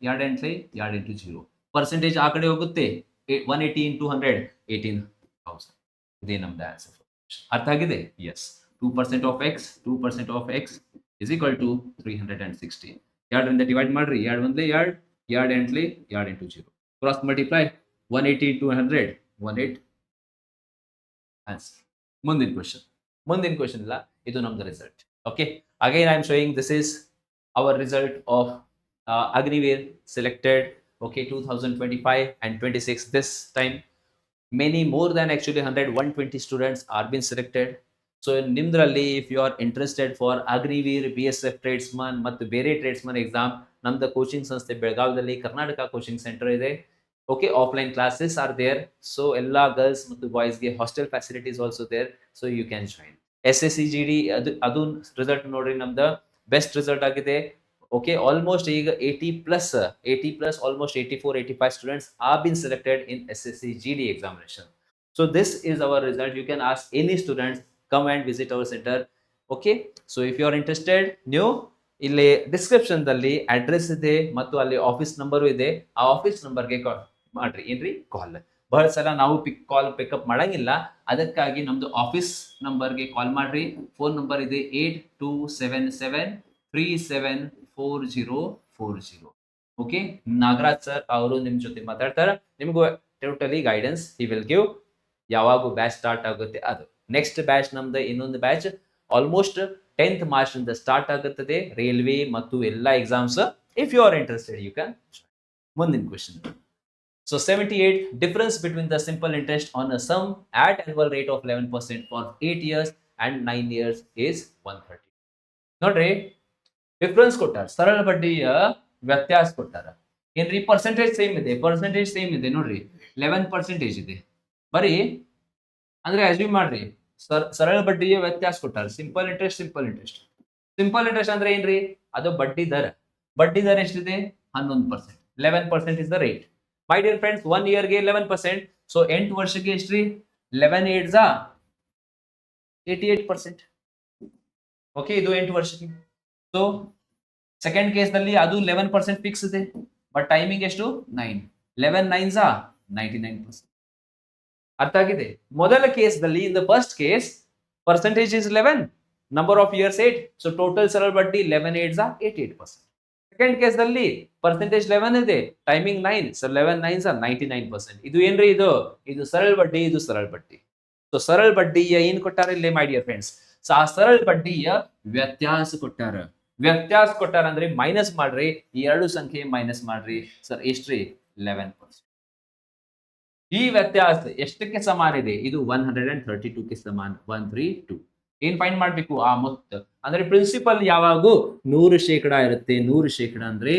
2 ಎಂಟ್ಲಿ 2 ಇಂಟು 0. ಪರ್ಸೆಂಟೇಜ್ ಆ ಕಡೆ ಹೋಗುತ್ತೆ. 180 into 100, 18,000. ಇದೇ ನಮ್ದು ಆನ್ಸರ್. ಅರ್ಥ ಆಗಿದೆ? Yes. 2% of x, 2% of x is equal to 360. 2ರಿಂದ ಡಿವೈಡ್ ಮಾಡ್ರಿ. 2 1 2, 2 ಎಂಟ್ಲಿ 2 into 0. Cross multiply 180 into 100, 18 answer. ಮುಂದಿನ ಕ್ವಶನ್ ಇಲ್ಲ, ಇದು ನಮ್ದು result. Okay, again I am showing this is our result of Agniveer selected. Okay, 2025 and 26 this time. Many more than actually 100, 120 students are being selected. So nimdralli, if you are interested for Agniveer BSF tradesman ಮತ್ತು ಬೇರೆ tradesman exam, ನಮ್ದು coaching ಸಂಸ್ಥೆ ಬೆಳಗಾವಿಯಲ್ಲಿ Karnataka coaching centre ಇದೆ. Okay, offline classes are there. So ಎಲ್ಲ girls ಮತ್ತು ಬಾಯ್ಸ್ಗೆ hostel facilities also there. So you can join. SSCGD ಅದು ರಿಸಲ್ಟ್ ನೋಡ್ರಿ, ನಮ್ದು ಬೆಸ್ಟ್ ರಿಸಲ್ಟ್ ಆಗಿದೆ. Okay, almost 80 plus, almost 84, 85 students are been selected in SSC GD examination. So this is our result. You can ask any students, come and visit our center. Okay, so if you are interested, new ಇಲ್ಲಿ description ದಲ್ಲಿ address ಇದೆ ಮತ್ತು ಅಲ್ಲಿ office number ಇದೆ. ಆ office ನಂಬರ್ಗೆ ಕಾಲ್ ಮಾಡ್ರಿ. ಏನ್ರಿ? ಕಾಲ್. ಬಹಳ ಸಲ ನಾವು ಪಿಕಪ್ ಮಾಡಂಗಿಲ್ಲ, ಅದಕ್ಕಾಗಿ ನಮ್ದು ಆಫೀಸ್ ನಂಬರ್ಗೆ ಕಾಲ್ ಮಾಡ್ರಿ. ಫೋನ್ ನಂಬರ್ ಇದೆ 8277374040. ಓಕೆ, ನಾಗರಾಜ್ ಸರ್ ಅವರು ನಿಮ್ ಜೊತೆ ಮಾತಾಡ್ತಾರ. ನಿಮ್ಗೂ totally guidance he will give. ಯಾವಾಗ ಬ್ಯಾಚ್ ಸ್ಟಾರ್ಟ್ ಆಗುತ್ತೆ ಅದು. ನೆಕ್ಸ್ಟ್ ಬ್ಯಾಚ್ ನಮ್ದು ಇನ್ನೊಂದು ಬ್ಯಾಚ್ ಆಲ್ಮೋಸ್ಟ್ 10th ಮಾರ್ಚ್ ಇಂದ ಸ್ಟಾರ್ಟ್ ಆಗುತ್ತದೆ, ರೈಲ್ವೆ ಮತ್ತು ಎಲ್ಲ exams. If you are interested you can. ಮುಂದಿನ question. So 78, difference between the simple interest on a sum at annual rate of 11% for 8 years and 9 years is 130. ನೋಡ್ರಿ, difference ಕೊಟ್ಟಾರ, ಸರಳ ಬಡ್ಡಿಯ ವ್ಯತ್ಯಾಸ ಕೊಟ್ಟಾರ. ಏನ್ರಿ? ಪರ್ಸೆಂಟೇಜ್ ಸೇಮ್ ಇದೆ ನೋಡ್ರಿ, 11% ಇದೆ. ಬರೀ ಅಂದ್ರೆ ಅಸ್ಯೂಮ್ ಮಾಡ್ರಿ, ಸರಳ ಬಡ್ಡಿಯ ವ್ಯತ್ಯಾಸ ಕೊಟ್ಟಾರ. ಸಿಂಪಲ್ ಇಂಟ್ರೆಸ್ಟ್ ಅಂದ್ರೆ ಏನ್ರಿ? ಅದು ಬಡ್ಡಿ ದರ ಎಷ್ಟಿದೆ? 11%. 11% is the rate. My dear friends, 1 ಇಯರ್ಗೆ 11%. ಸೊ 8 ವರ್ಷಕ್ಕೆ ಎಷ್ಟ್ರಿ? 11 8 88%. ಓಕೆ, ಇದು 8 ವರ್ಷಕ್ಕೆ. ಸೊ ಸೆಕೆಂಡ್ ಕೇಸ್ ನಲ್ಲಿ ಅದು 11% ಫಿಕ್ಸ್ ಇದೆ, ಬಟ್ ಟೈಮಿಂಗ್ ಎಷ್ಟು? 9. 11 9 99%. ಅರ್ಥ ಆಗಿದೆ? ಮೊದಲ ಕೇಸ್ ದಲ್ಲಿ, in the first case percentage is 11, number of years 8. So total ಸರಳ ಬಡ್ಡಿ 11 8 88%. ಸೆಕೆಂಡ್ ಕೇಸ್ ನಲ್ಲಿ ಪರ್ಸೆಂಟೇಜ್ 11 ಇದೆ, ಟೈಮಿಂಗ್ 9. ಸೊ 11 9 99%. ಇದು ಏನ್ರಿ? ಇದು ಸರಳ ಬಡ್ಡಿ, ಇದು ಸರಳ ಬಡ್ಡಿ. ಸೊ ಸರಳ ಬಡ್ಡಿಯ ಏನ್ ಕೊಟ್ಟಾರ ಇಲ್ಲಿ ಮೈ ಡಿಯರ್ ಫ್ರೆಂಡ್ಸ್? ಸೊ ಆ ಸರಳ ಬಡ್ಡಿಯ ವ್ಯತ್ಯಾಸ ಕೊಟ್ಟಾರ ಅಂದ್ರೆ ಮೈನಸ್ ಮಾಡ್ರಿ, ಈ ಎರಡು ಸಂಖ್ಯೆ ಮೈನಸ್ ಮಾಡ್ರಿ. ಸರ್ ಎಷ್ಟ್ರಿ? 11%. ಈ ವ್ಯತ್ಯಾಸ ಎಷ್ಟಕ್ಕೆ ಸಮಾನ ಇದೆ? ಇದು 132 ಕ್ಕೆ ಸಮಾನ. 132. ಏನ್ ಫೈಂಡ್ ಮಾಡ್ಬೇಕು? ಆ ಮೊತ್ತ ಅಂದ್ರೆ ಪ್ರಿನ್ಸಿಪಲ್ ಯಾವಾಗೂ 100% ಇರುತ್ತೆ. 100% ಅಂದ್ರೆ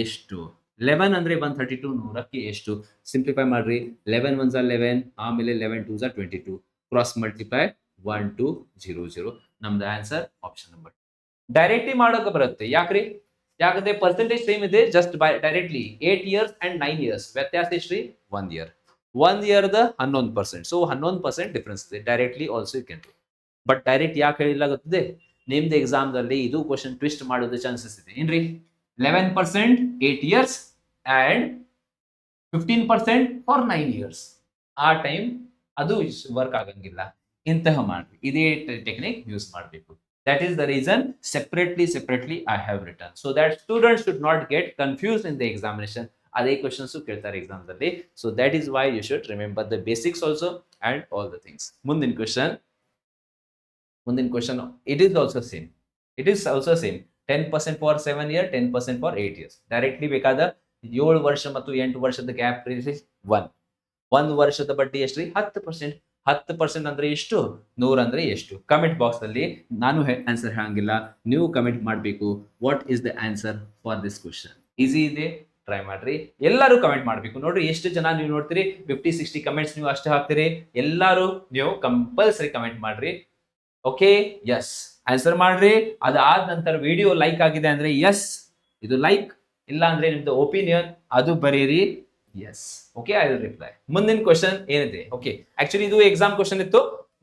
ಎಷ್ಟು? 11 ಅಂದ್ರೆ 132, 100ಕ್ಕೆ ಎಷ್ಟು? ಸಿಂಪ್ಲಿಫೈ ಮಾಡ್ರಿ. 11 1 11, ಆಮೇಲೆ 11 2 22. Cross multiply 1200. ನಮ್ದು ಆನ್ಸರ್ ಆಪ್ಷನ್ ನಂಬರ್. ಡೈರೆಕ್ಟ್ಲಿ ಮಾಡೋಕೆ ಬರುತ್ತೆ. ಯಾಕಂದ್ರೆ ಪರ್ಸೆಂಟೇಜ್ ಸೇಮ್ ಇದೆ. Just directly 8 years and 9 years ವ್ಯತ್ಯಾಸ ಎಷ್ಟ್ರಿ? 1 year. 1 yearದ 11%. ಸೊ 11% ಡಿಫರೆನ್ಸ್ ಇದೆ. Directly also you can do. But direct ಯಾಕೆ ಹೇಳಿಲ್ಲ ಗೊತ್ತಿದೆ? ನಿಮ್ದು ಎಕ್ಸಾಮ್ ದಲ್ಲಿ ಇದು ಕ್ವಶನ್ ಟ್ವಿಸ್ಟ್ ಮಾಡೋದು ಚಾನ್ಸಸ್ ಇದೆ. ಏನ್ರಿ? 11% 8 years and 15% for 9 years. ಆ ಟೈಮ್ ಅದು ವರ್ಕ್ ಆಗಂಗಿಲ್ಲ. ಇಂತಹ ಮಾಡ್ರಿ, ಇದೇ ಟೆಕ್ನಿಕ್ ಯೂಸ್ ಮಾಡಬೇಕು. That is the reason separately I have written, so that students should not get confused in the examination. ಅದೇ ಕ್ವಶನ್ಸ್ ಕೇಳ್ತಾರೆ ಎಕ್ಸಾಮ್ ದಲ್ಲಿ. So that is why you should remember the basics also and all the things. ಮುಂದಿನ question, it is also same. 10% for 7 years, 10% for 8 years. Directly ಬೇಕಾದ 7 ವರ್ಷ ಮತ್ತು 8 ವರ್ಷದ gap 1 ವರ್ಷದ ಬಡ್ಡಿ ಎಷ್ಟ್ರಿ? 10%. 10% ಅಂದ್ರೆ ಎಷ್ಟು, 100 ಅಂದ್ರೆ ಎಷ್ಟು? ಕಮೆಂಟ್ ಬಾಕ್ಸ್ ಅಲ್ಲಿ ನಾನು ಆನ್ಸರ್ ಹೇಳಂಗಿಲ್ಲ, ನೀವು ಕಮೆಂಟ್ ಮಾಡಬೇಕು. What is the answer for this question? Easy ಇದೆ, ಟ್ರೈ ಮಾಡ್ರಿ. ಎಲ್ಲರೂ ಕಮೆಂಟ್ ಮಾಡಬೇಕು. ನೋಡ್ರಿ ಎಷ್ಟು ಜನ ನೀವು ನೋಡ್ತೀರಿ, 50-60 ಕಮೆಂಟ್ಸ್ ನೀವು ಅಷ್ಟೇ ಹಾಕ್ತೀರಿ. ಎಲ್ಲರೂ ನೀವು ಕಂಪಲ್ಸರಿ ಕಮೆಂಟ್ ಮಾಡ್ರಿ. ಓಕೆ, ಎಸ್ ಆನ್ಸರ್ ಮಾಡ್ರಿ. ಅದಾದ ನಂತರ ವಿಡಿಯೋ ಲೈಕ್ ಆಗಿದೆ ಅಂದ್ರೆ ಎಸ್ ಇದು ಲೈಕ್, ಇಲ್ಲ ಅಂದ್ರೆ ನಿಮ್ದು ಒಪಿನಿಯನ್ ಅದು ಬರೀರಿ. Yes, okay, I will reply. ಮುಂದಿನ ಕ್ವಶನ್ ಏನಿದೆ, ಓಕೆ, ಆಕ್ಚುಲಿ ಇದು ಎಕ್ಸಾಮ್ ಕ್ವಶನ್ ಇತ್ತು,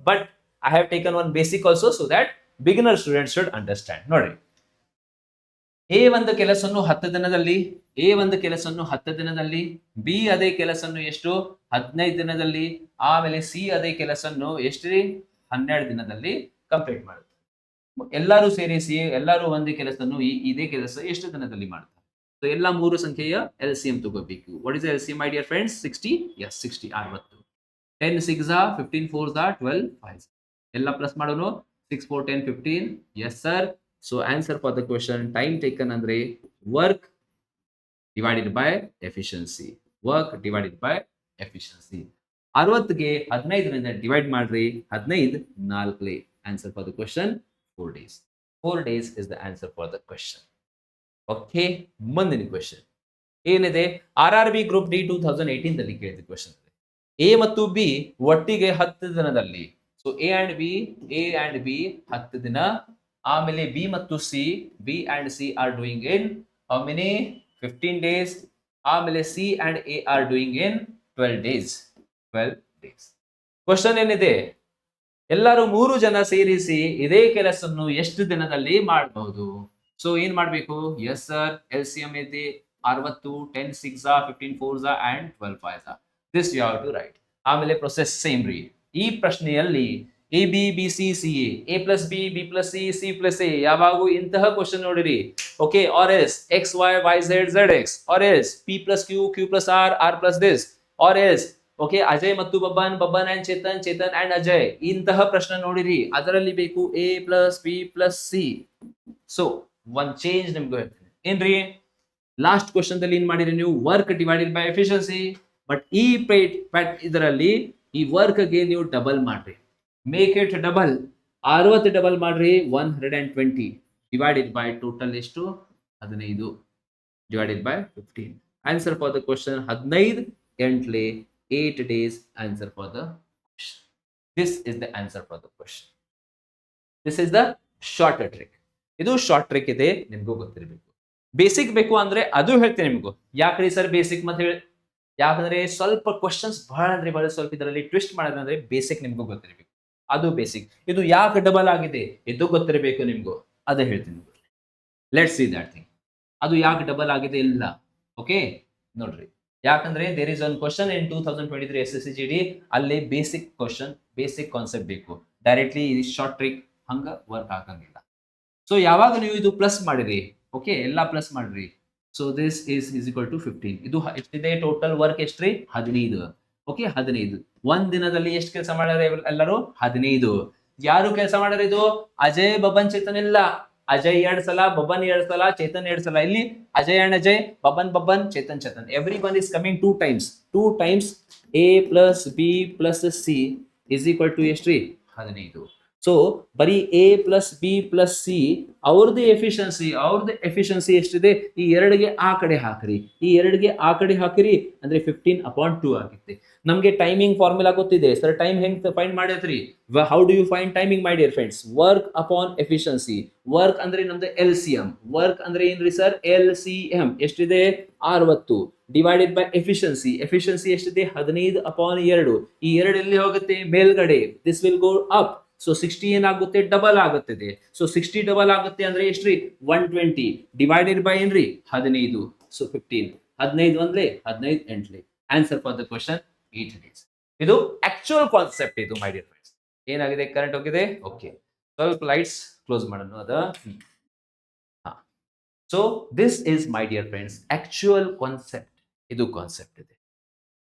but I have taken one basic also so that beginner student should understand. ನೋಡ್ರಿ, ಎ ಒಂದು ಕೆಲಸವನ್ನು 10 ದಿನದಲ್ಲಿ, ಎ ಒಂದು ಕೆಲಸವನ್ನು 10 ದಿನದಲ್ಲಿ, ಬಿ ಅದೇ ಕೆಲಸವನ್ನು ಎಷ್ಟು 15 ದಿನದಲ್ಲಿ, ಆಮೇಲೆ ಸಿ ಅದೇ ಕೆಲಸವನ್ನು ಎಷ್ಟು 12 ದಿನದಲ್ಲಿ ಕಂಪ್ಲೀಟ್ ಮಾಡುತ್ತೆ. ಎಲ್ಲರೂ ಸೇರಿಸಿ ಎಲ್ಲರೂ ಒಂದೇ ಕೆಲಸವನ್ನು ಇದೇ ಕೆಲಸ ಎಷ್ಟು ದಿನದಲ್ಲಿ ಮಾಡ್ತಾರೆ? ಸೊ ಎಲ್ಲ ಮೂರು ಸಂಖ್ಯೆಯ LCM ತಗೋಬೇಕು. What is LCM my dear friends? 60. Yes, 60 60. 10 6 15 4 12 5. ಎಲ್ಲ ಪ್ಲಸ್ ಮಾಡೋಣ. 6 4 10 15. Yes sir. So answer for the question, time taken ಅಂದ್ರೆ work divided by efficiency. Work divided by efficiency. 60ಗೆ 15ರಿಂದ ಡಿವೈಡ್ ಮಾಡ್ರಿ. 15 4. Answer for the question 4 days. 4 days is the answer for the question. Okay, ಮುಂದಿನ question ಏನಿದೆ, RRB group D 2018 ದಲ್ಲಿ ಕೇಳಿದ question ಇದೆ. A ಮತ್ತು ಬಿ ಒಟ್ಟಿಗೆ 10 ದಿನದಲ್ಲಿ, ಸೊ ಎ ಅಂಡ್ ಬಿ 10 ದಿನ, ಆಮೇಲೆ ಬಿ ಮತ್ತು C, B and C are doing in how many 15 days, ಆಮೇಲೆ C and A are doing in 12 days. 12 days. Question ಏನಿದೆ, ಎಲ್ಲರೂ 3 ಜನ ಸೇರಿಸಿ ಇದೇ ಕೆಲಸವನ್ನು ಎಷ್ಟು ದಿನದಲ್ಲಿ ಮಾಡಬಹುದು? ಸೊ ಏನ್ ಮಾಡ್ಬೇಕು? ಎಸ್ ಸರ್, LCM ಇದೆ 60, 10 6 15 4 and 12 5. This you have to write. ಆಮೇಲೆ ಪ್ರೊಸೆಸ್ ಸೇಮ್ ರೀ. ಈ ಪ್ರಶ್ನೆಯಲ್ಲಿ A B B C C A plus B B plus C C plus A ಯಾವಾಗೂ ಇಂತಹ ಕ್ವಶನ್ ನೋಡಿರಿ. Okay, or yes X Y Y Z Z X, or yes P plus Q Q plus R R plus this, or yes okay Ajay ಮತ್ತು Babban, Babban and Chetan, Chetan and Ajay. ಇಂತಹ ಪ್ರಶ್ನೆ ನೋಡಿರಿ, ಅದರಲ್ಲಿ ಬೇಕು A plus B plus C. So ಒಂದ್ change ನಿಮ್ಗೆ ಹೇಳ್ತೀನಿ ಏನ್ರಿ, ಲಾಸ್ಟ್ ಕ್ವಶನ್ ದಲ್ಲಿ ಏನ್ ಮಾಡಿರಿ ನೀವು, work divided by efficiency. But ಈ ಇದರಲ್ಲಿ ಈ ವರ್ಕ್ ಗೆ ನೀವು ಡಬಲ್ ಮಾಡ್ರಿ, ಮೇಕ್ ಇಟ್ ಡಬಲ್. 60 ಡಬಲ್ ಮಾಡ್ರಿ 120 ಡಿವೈಡೆಡ್ ಬೈ ಟೋಟಲ್ ಎಷ್ಟು 15 divided by 15. Answer for the question 15 8 8 days. Answer for the question. This is the answer for the question. This is the shorter trick. ಇದು short trick ಇದೆ, ನಿಮ್ಗೂ ಗೊತ್ತಿರಬೇಕು. Basic ಬೇಕು ಅಂದ್ರೆ ಅದು ಹೇಳ್ತೀನಿ ನಿಮ್ಗೂ. ಯಾಕ್ರಿ ಸರ್ ಬೇಸಿಕ್ ಮತ್ತೆ ಹೇಳಿ, ಯಾಕಂದ್ರೆ ಸ್ವಲ್ಪ ಕ್ವಶನ್ಸ್ ಬಹಳ ಅಂದ್ರೆ ಬಹಳ ಸ್ವಲ್ಪ ಇದರಲ್ಲಿ ಟ್ವಿಸ್ಟ್ ಮಾಡೋದಂದ್ರೆ ಬೇಸಿಕ್ ನಿಮ್ಗೂ ಗೊತ್ತಿರಬೇಕು. ಅದು ಬೇಸಿಕ್. ಇದು ಯಾಕೆ ಡಬಲ್ ಆಗಿದೆ ಇದು ಗೊತ್ತಿರಬೇಕು ನಿಮ್ಗೂ, ಅದೇ ಹೇಳ್ತೀನಿ. Let's see that thing. ಅದು ಯಾಕೆ ಡಬಲ್ ಆಗಿದೆ ಇಲ್ಲ. ಓಕೆ, ನೋಡ್ರಿ, ಯಾಕಂದ್ರೆ there is one question in 2023 SSCGD, ಅಲ್ಲಿ ಬೇಸಿಕ್ ಕ್ವಶನ್, ಬೇಸಿಕ್ ಕಾನ್ಸೆಪ್ಟ್ ಬೇಕು. ಡೈರೆಕ್ಟ್ಲಿ ಇದು ಶಾರ್ಟ್ ಟ್ರಿಕ್ ಹಂಗ ವರ್ಕ್ ಆಗಂಗಿಲ್ಲ. ಸೊ ಯಾವಾಗ ನೀವು ಇದು ಪ್ಲಸ್ ಮಾಡಿರಿ, ಓಕೆ, ಎಲ್ಲ ಪ್ಲಸ್ ಮಾಡ್ರಿ. So this is equal to 15. ಇದು ಎಷ್ಟಿದೆ ಟೋಟಲ್ ವರ್ಕ್ ಎಷ್ಟ್ರಿ 15. ಓಕೆ, 15. ಒಂದ್ ದಿನದಲ್ಲಿ ಎಷ್ಟು ಕೆಲಸ ಮಾಡ್ಯಾರ ಎಲ್ಲರೂ 15. ಯಾರು ಕೆಲಸ ಮಾಡ್ಯಾರ ಇದು, ಅಜಯ್ ಬಬನ್ ಚೇತನ್ ಇಲ್ಲ. ಅಜಯ್ 2 ಸಲ, ಬಬನ್ 2 ಸಲ, ಚೇತನ್ 2 ಸಲ. ಇಲ್ಲಿ Ajay and Ajay, Baban Baban, Chetan Chetan. Every one is coming 2 times. 2 times A plus B plus C is equal to ಎಷ್ಟ್ರಿ 15. ಸೊ ಬರೀ A plus B plus C ಅವ್ರದ್ದು ಎಫಿಷಿಯನ್ಸಿ ಎಷ್ಟಿದೆ, ಈ 2ಗೆ ಆ ಕಡೆ ಹಾಕ್ರಿ, ಈ 2ಗೆ ಆ ಕಡೆ ಹಾಕಿರಿ ಅಂದ್ರೆ 15/2 ಆಗುತ್ತೆ. ನಮ್ಗೆ ಟೈಮಿಂಗ್ ಫಾರ್ಮುಲಾ ಗೊತ್ತಿದೆ ಸರ್, ಟೈಮ್ ಹೆಂಗ್ ಫೈಂಡ್ ಮಾಡಿದ್ರಿ? How do you find timing my dear friends? Work upon efficiency. Work ಅಂದ್ರೆ ನಮ್ದು LCM. ವರ್ಕ್ ಅಂದ್ರೆ ಏನ್ರಿ ಸರ್, LCM ಎಷ್ಟಿದೆ 60 ಡಿವೈಡೆಡ್ ಬೈ ಎಫಿಷಿಯನ್ಸಿ. ಎಫಿಷಿಯನ್ಸಿ ಎಷ್ಟಿದೆ 15/2. ಈ 2 ಎಲ್ಲಿ ಹೋಗುತ್ತೆ ಮೇಲ್ಗಡೆ, this will go up. So 60 ಏನಾಗುತ್ತೆ ಡಬಲ್ ಆಗುತ್ತದೆ. ಸೊ 60 ಡಬಲ್ ಆಗುತ್ತೆ ಅಂದ್ರೆ ಎಷ್ಟ್ರಿ 120 ಡಿವೈಡೆಡ್ ಬೈ ಏನ್ರಿ 15. ಸೊ 15 15 ಒಂದ್ಲೆ 15 ಎಂಟ್ಲೆ. Answer for the question 8 days. ಇದು ಆಕ್ಚುಯಲ್ ಕಾನ್ಸೆಪ್ಟ್ ಇದು ಮೈ ಡಿಯರ್ ಫ್ರೆಂಡ್ಸ್. ಏನಾಗಿದೆ, ಕರೆಂಟ್ ಹೋಗಿದೆ. ಓಕೆ, ಸ್ವಲ್ಪ ಲೈಟ್ಸ್ ಕ್ಲೋಸ್ ಮಾಡೋಣ ಅದ. So this is my dear friends actual concept. ಇದು ಕಾನ್ಸೆಪ್ಟ್ ಇದೆ.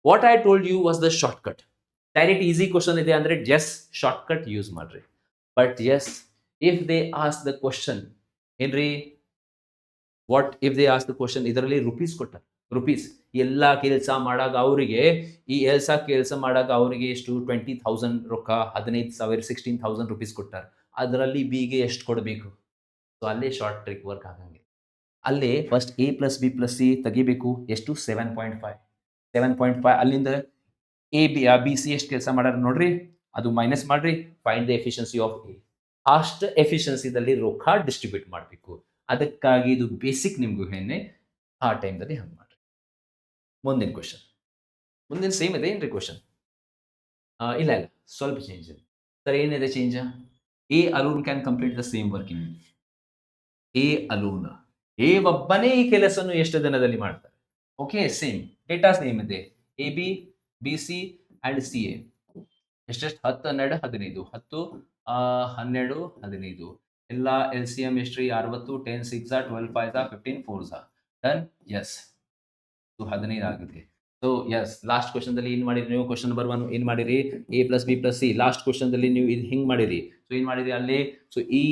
What I told you was the short cut. Direct easy question ಇದೆ ಅಂದ್ರೆ ಜಸ್ಟ್ ಶಾರ್ಟ್ ಕಟ್ ಯೂಸ್ ಮಾಡ್ರಿ. But yes, if they ask the question ಏನ್ರಿ, what if they ask the question, ಇದರಲ್ಲಿ rupees ಕೊಟ್ಟ, rupees ಎಲ್ಲ ಕೆಲಸ ಮಾಡಾಗ ಅವರಿಗೆ ಈ ಕೆಲಸ ಮಾಡಾಗ ಅವರಿಗೆ ಎಷ್ಟು 20,000 ರೊಕ್ಕ 15,000 16,000 ರುಪೀಸ್ ಕೊಟ್ಟಾರ. ಅದರಲ್ಲಿ ಬಿಗೆ ಎಷ್ಟು ಕೊಡಬೇಕು? ಸೊ ಅಲ್ಲೇ ಶಾರ್ಟ್ ಟ್ರಿಕ್ ವರ್ಕ್ ಆಗಂಗಿಲ್ಲ. ಅಲ್ಲೇ first A plus B plus C ತೆಗಿಬೇಕು. ಎಷ್ಟು? 7.5. 7.5 ಅಲ್ಲಿಂದ ಬಿ ಸಿ ಎಷ್ಟು ಕೆಲಸ ಮಾಡ್ಯಾರ ನೋಡ್ರಿ, ಅದು ಮೈನಸ್ ಮಾಡ್ರಿ, find the efficiency of A. ಅಷ್ಟು ಎಫಿಷಿಯನ್ಸಿದಲ್ಲಿ ರೊಕ್ಕ ಡಿಸ್ಟ್ರಿಬ್ಯೂಟ್ ಮಾಡಬೇಕು. ಅದಕ್ಕಾಗಿ ಇದು ಬೇಸಿಕ್ ನಿಮ್ಗೂ ಹೇಳಿ ಆ ಟೈಮ್ದಲ್ಲಿ ಹಂಗೆ ಮಾಡ್ರಿ. ಮುಂದಿನ ಕ್ವಶನ್, ಮುಂದಿನ ಸೇಮ್ ಇದೆ ಏನ್ರಿ ಕ್ವಶನ್? ಇಲ್ಲ ಇಲ್ಲ, ಸ್ವಲ್ಪ ಚೇಂಜ್ ಇದೆ ಸರ್. ಏನಿದೆ change? A alone can complete the same work in a alone. A ಒಬ್ಬನೇ ಈ ಕೆಲಸವನ್ನು ಎಷ್ಟು ದಿನದಲ್ಲಿ ಮಾಡ್ತಾರೆ? ಓಕೆ, ಸೇಮ್ ಡೇಟಾ ಸೇಮ್ ಇದೆ. A B, B C and C A ಎಷ್ಟೆಷ್ಟು? 10 12 15 10 12 15 ಎಲ್ಲ ಎಲ್ ಸಿ ಎಂ ಎಷ್ಟ್ರಿ? 60. 10 6 12 5 15 4 ಡನ್. ಎಸ್, 15 ಆಗಿದೆ. ಸೊ ಎಸ್, ಲಾಸ್ಟ್ ಕ್ವಶನ್ ದಲ್ಲಿ ಏನ್ ಮಾಡಿರಿ ನೀವು? ಕ್ವಶನ್ ನಂಬರ್ 1 ಏನ್ ಮಾಡಿರಿ? A plus B plus C. Last question ದಲ್ಲಿ ನೀವು ಇದು ಹಿಂಗ್ ಮಾಡಿರಿ. ಸೊ ಏನ್ ಮಾಡಿರಿ ಅಲ್ಲಿ? ಸೊ ಈ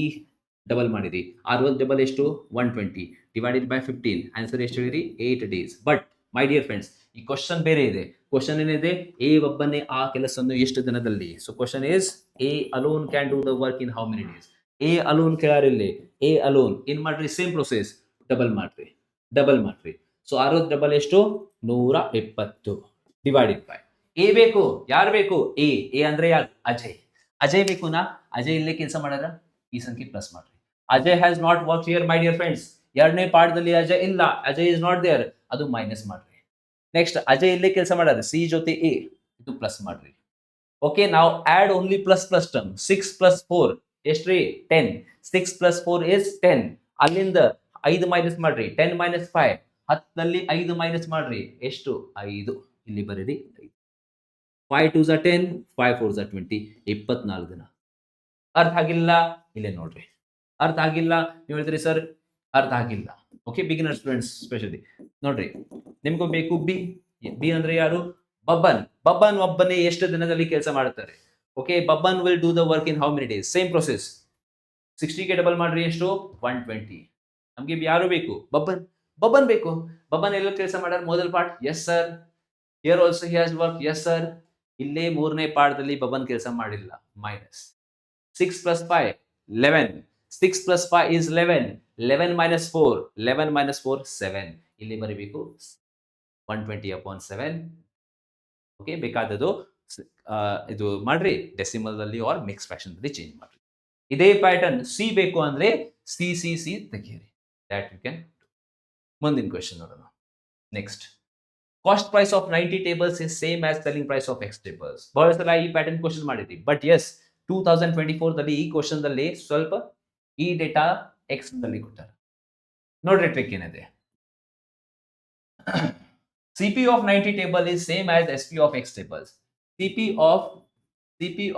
ಡಬಲ್ ಮಾಡಿರಿ. 60 ಡಬಲ್ ಎಷ್ಟು? 120 ಡಿವೈಡೆಡ್ ಬೈ 15. ಆನ್ಸರ್ ಎಷ್ಟು ಹೇಳಿರಿ? 8 days. But my dear friends, ಈ ಕ್ವಶನ್ ಬೇರೆ ಇದೆ. ಕ್ವಶನ್ ಏನಿದೆ? ಎ ಒಬ್ಬನೇ ಆ ಕೆಲಸವನ್ನು ಎಷ್ಟು ದಿನದಲ್ಲಿ. So question is A alone can do the work in how many days? A alone ಕೇಳಾರಿಲ್ಲಿ. ಎ ಅಲೋನ್ ಏನ್ ಮಾಡ್ರಿ? ಸೇಮ್ ಪ್ರೊಸೆಸ್, ಡಬಲ್ ಮಾಡ್ರಿ, ಡಬಲ್ ಮಾಡ್ರಿ. ಸೊ 60 ಡಬಲ್ ಎಷ್ಟು? 120 ಡಿವೈಡೆಡ್ ಬೈ ಎ ಬೇಕು. ಯಾರು ಬೇಕು? ಎ. ಎ ಅಂದ್ರೆ ಯಾರು? ಅಜಯ್. ಅಜಯ್ ಬೇಕುನಾ? ಅಜಯ್ ಇಲ್ಲೇ ಕೆಲಸ ಮಾಡ್ಯಾರ, ಈ ಸಂಖ್ಯೆ ಪ್ಲಸ್ ಮಾಡ್ರಿ. Ajay has not work here my dear friends. ಎರಡನೇ ಪಾಠದಲ್ಲಿ ಅಜಯ್ ಇಲ್ಲ, ಅಜಯ್ ಇಸ್ ನಾಟ್ ದೇರ್, ಅದು ಮೈನಸ್ ಮಾಡ್ರಿ. ನೆಕ್ಸ್ಟ್ ಅಜಯ್ ಇಲ್ಲೇ ಕೆಲಸ ಮಾಡ್ಯಾರ, ಸಿ ಜೊತೆ ಎ, ಇದು ಪ್ಲಸ್ ಮಾಡ್ರಿ. ಓಕೆ, ನಾವು add only plus plus term. 6 ಪ್ಲಸ್ 4 ಎಷ್ಟ್ರಿ? 10. 6 ಪ್ಲಸ್ 4 ಇಸ್ 10. ಅಲ್ಲಿಂದ 5 ಮೈನಸ್ ಮಾಡ್ರಿ. 10 ಮೈನಸ್ 5, 10ನಲ್ಲಿ 5 ಮೈನಸ್ ಮಾಡ್ರಿ. ಎಷ್ಟು? 5. ಇಲ್ಲಿ ಬರೀರಿ 5. 5 2 10, 5 4 20, 24 ದಿನ. ಅರ್ಥ ಆಗಿಲ್ಲ? ಇಲ್ಲೇ ನೋಡ್ರಿ. ಅರ್ಥ ಆಗಿಲ್ಲ? ನೀವು ಹೇಳ್ತೀರಿ ಸರ್ ಅರ್ಥ ಆಗಿಲ್ಲ. ಓಕೆ, ಬಿಗಿನರ್ ಸ್ಟೂಡೆಂಟ್ಸ್ ಸ್ಪೆಷಲಿ ನೋಡ್ರಿ, ನಿಮ್ಗೂ ಬೇಕು ಬಿ. ಬಿ ಅಂದ್ರೆ ಯಾರು? ಬಬ್ಬನ್. ಬಬ್ಬನ್ ಒಬ್ಬನೇ ಎಷ್ಟು ದಿನದಲ್ಲಿ ಕೆಲಸ ಮಾಡುತ್ತಾರೆ? ಓಕೆ, ಬಬ್ಬನ್ will do the work in how many days? Same process. 60ಗೆ ಡಬಲ್ ಮಾಡ್ರಿ. ಎಷ್ಟು? 120. ನಮ್ಗೆ ಯಾರು ಬೇಕು? ಬಬ್ಬನ್. ಬಬ್ಬನ್ ಬೇಕು. ಬಬ್ಬನ್ ಎಲ್ಲ ಕೆಲಸ ಮಾಡ್ಯಾರ ಮೊದಲ part? Yes sir. Here also he has work? Yes sir. ಇಲ್ಲೇ ಮೂರನೇ ಪಾಠದಲ್ಲಿ ಬಬ್ಬನ್ ಕೆಲಸ ಮಾಡಿಲ್ಲ, minus. 6 plus 5 11. 6 plus 5 is 11. 11 minus 4, 11 minus 4 7. ಇಲ್ಲಿ ಬರೀಬೇಕು 120 upon 7. ಓಕೆ, ಬೇಕಾದದು ಇದು ಮಾಡ್ರಿ, ಡೆಸಿಮಲ್ ಅಲ್ಲಿ ಆರ್ ಮಿಕ್ಸ್ ಫ್ರಾಕ್ಷನ್ ಅಲ್ಲಿ ಚೇಂಜ್ ಮಾಡ್ರಿ. ಇದೇ ಪ್ಯಾಟರ್ನ್ ಸಿ ಬೇಕು ಅಂದ್ರೆ ಸಿ ಸಿ ಸಿ ತೆಗೀರಿ. That you can. ಮುಂದಿನ ಕ್ವೆಶ್ಚನ್ ನೋಡೋಣ. Next, cost price of 90 tables is same as selling price of X tables. ಬಹಳ ಸಲ ಈ ಪ್ಯಾಟರ್ನ್ ಕ್ವೆಶ್ಚನ್ ಮಾಡಿದ್ವಿ. ಬಟ್ ಎಸ್, 2024 ದಲ್ಲಿ ಈ ಕ್ವಶನ್ ದಲ್ಲಿ ಸ್ವಲ್ಪ ಈ ಡೇಟಾ ಎಕ್ಸ್ ನಲ್ಲಿ ಕೊಟ್ಟಾರೆ. ನೋಡ್ರಿ ಟ್ರಿಕ್ ಏನಿದೆ. CP of 90 table is same as SP of X tables. CP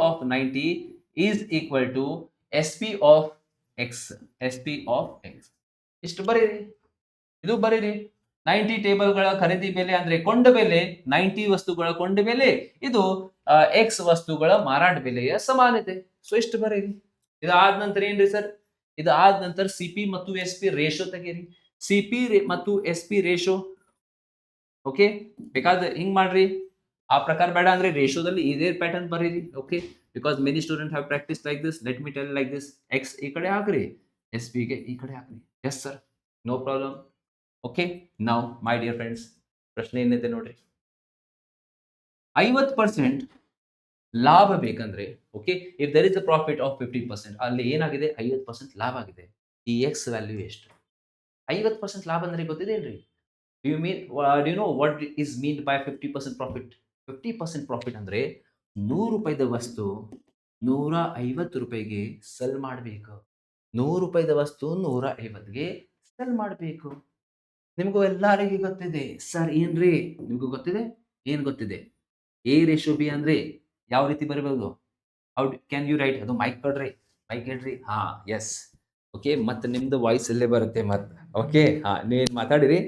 of 90 is equal to SP of X. SP of X ಇಷ್ಟು ಬರೀರಿ, ಇದು ಬರೀರಿ. 90 ಟೇಬಲ್ಗಳ ಖರೀದಿ ಬೆಲೆ ಅಂದ್ರೆ ಕೊಂಡ ಬೆಲೆ, 90 ವಸ್ತುಗಳ ಕೊಂಡ ಬೆಲೆ, ಇದು ಎಕ್ಸ್ ವಸ್ತುಗಳ ಮಾರಾಟ ಬೆಲೆಯ ಸಮಾನತೆ. ಸೊ ಇಷ್ಟು ಬರೀರಿ. ಇದಾದ ನಂತರ ಏನ್ರಿ ಸರ್? ಇದಾದ ನಂತರ ಸಿಪಿ ಮತ್ತು ಎಸ್ ಪಿ ರೇಷೋ ತೆಗೀರಿ. ಸಿಪಿ ಮತ್ತು ಎಸ್ ಪಿ ರೇಷೋ. ಓಕೆ, ಬೇಕಾದ್ರೆ ಹಿಂಗ್ ಮಾಡ್ರಿ. ಆ ಪ್ರಕಾರ ಬೇಡ ಅಂದ್ರೆ ರೇಷೋದಲ್ಲಿ ಇದೇ ಪ್ಯಾಟರ್ನ್ ಬರೀರಿ. Okay, because many student have practice like this. Let me tell like this. X ಈ ಕಡೆ ಹಾಕ್ರಿ, ಎಸ್ ಪಿ ಗೆ ಈ ಕಡೆ ಹಾಕ್ರಿ. Yes sir, no problem. Okay, now my dear friends, ಪ್ರಶ್ನೆ ಏನಿದೆ ನೋಡ್ರಿ. 50% ಲಾಭ ಬೇಕಂದ್ರೆ, okay, if there is a profit of 50%, ಅಲ್ಲಿ ಏನಾಗಿದೆ? 50% ಲಾಭ ಆಗಿದೆ. ಈ ಎಕ್ಸ್ ವ್ಯಾಲ್ಯೂ ಎಷ್ಟು? 50% ಲಾಭ ಅಂದ್ರೆ ಗೊತ್ತಿದೇನ್ರಿ? Do you know what is mean by 50% profit? 50% profit ಅಂದ್ರೆ 100 ರೂಪಾಯಿದ ವಸ್ತು 150 ರೂಪಾಯಿಗೆ ಸೆಲ್ ಮಾಡಬೇಕು. 100 ರೂಪಾಯಿದ ವಸ್ತು 150ಗೆ ಸೆಲ್ ಮಾಡಬೇಕು. ನಿಮಗೂ ಎಲ್ಲರಿಗೂ ಗೊತ್ತಿದೆ ಸರ್. ಏನ್ರಿ ನಿಮಗೂ ಗೊತ್ತಿದೆ? ಏನ್ ಗೊತ್ತಿದೆ? ಎ ರೇಷೋ ಬಿ ಅಂದ್ರೆ ಯಾವ ರೀತಿ ಬರಬಹುದು? How can you write? ಅದು ಮೈಕ್ ಕೊಡ್ರಿ, ಮೈಕ್ ಹೇಳ್ರಿ. ಹಾ, ಎಸ್. ಓಕೆ, ಮತ್ತೆ ನಿಮ್ದು ವಾಯ್ಸ್ ಇಲ್ಲೇ ಬರುತ್ತೆ ಮತ್ತೆ. ಓಕೆ, ಹಾ, ನೀವೇನ್ ಮಾತಾಡಿರಿ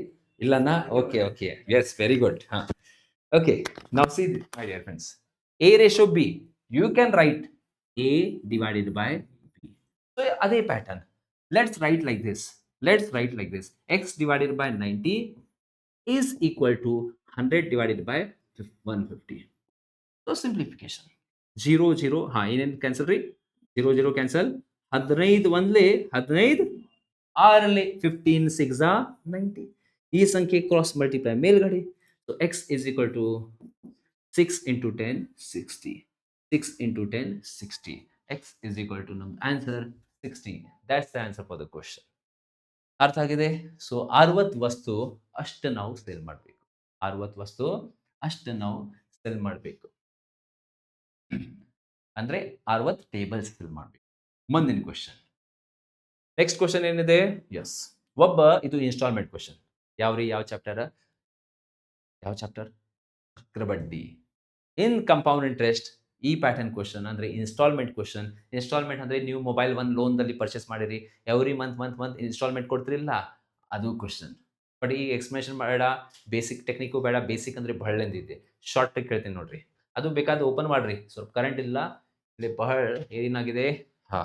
ಇಲ್ಲನಾ? Okay okay, yes, very good. ಹಾ, ಓಕೆ, ನಾವ್ see my dear friends, A ratio B, you can write A divided by B. So ಅದೇ pattern. Let's write like this. Let's write like this. X divided by 90 is equal to 100 divided by 150. So simplification. 0 0 ಹಾ ಏನೇನು cancel ರೀ, 0 0 cancel, 15 ಒಂದ್ಲೆ 15 6ರಲ್ಲಿ 15 6 90. ಈ ಸಂಖ್ಯೆ cross multiply ಮೇಲ್ಗಡೆ. So x is equal to 6 into 10 60. 6 into 10 60. x is equal to answer 60. That's the answer for the question. ಅರ್ಥ ಆಗಿದೆ. So 60 ವಸ್ತು ಅಷ್ಟು ನಾವು ಸೇಲ್ ಮಾಡಬೇಕು. 60 ವಸ್ತು ಅಷ್ಟು ನಾವು ಸೆಲ್ ಮಾಡಬೇಕು, ಅಂದ್ರೆ 60 ಟೇಬಲ್ಸ್ ಫಿಲ್ ಮಾಡಬೇಕು. ಮುಂದಿನ ಕ್ವಶನ್, ನೆಕ್ಸ್ಟ್ ಕ್ವಶನ್ ಏನಿದೆ? ಎಸ್, ಒಬ್ಬ, ಇದು ಇನ್ಸ್ಟಾಲ್ಮೆಂಟ್ ಕ್ವಶನ್. ಯಾವ ಚಾಪ್ಟರ್? ಚಕ್ರಬಡ್ಡಿ. ಇನ್ ಕಂಪೌಂಡ್ ಇಂಟ್ರೆಸ್ಟ್, ಈ ಪ್ಯಾಟರ್ನ್ ಕ್ವಶನ್ ಅಂದ್ರೆ ಇನ್ಸ್ಟಾಲ್ಮೆಂಟ್ ಕ್ವಶನ್. ಇನ್ಸ್ಟಾಲ್ಮೆಂಟ್ ಅಂದ್ರೆ ನೀವು ಮೊಬೈಲ್ ಒಂದು ಲೋನ್ದಲ್ಲಿ ಪರ್ಚೇಸ್ ಮಾಡಿರಿ, ಎವ್ರಿ ಮಂತ್ ಇನ್ಸ್ಟಾಲ್ಮೆಂಟ್ ಕೊಡ್ತಿರಿಲ್ಲ, ಅದು ಕ್ವಶನ್. ಬಟ್ ಈ ಎಕ್ಸ್ಪ್ಲನೇಷನ್ ಬೇಡ, ಬೇಸಿಕ್ ಟೆಕ್ನಿಕ್ಕು ಬೇಡ. ಬೇಸಿಕ್ ಅಂದ್ರೆ ಬಹಳಂದಿದೆ, ಶಾರ್ಟ್ ಟ್ರಿಕ್ ಹೇಳ್ತೀನಿ ನೋಡ್ರಿ. ಅದು ಬೇಕಾದ್ರೆ ಓಪನ್ ಮಾಡ್ರಿ, ಸ್ವಲ್ಪ ಕರೆಂಟ್ ಇಲ್ಲ ಇಲ್ಲಿ, ಬಹಳ ಏನಾಗಿದೆ. ಹಾ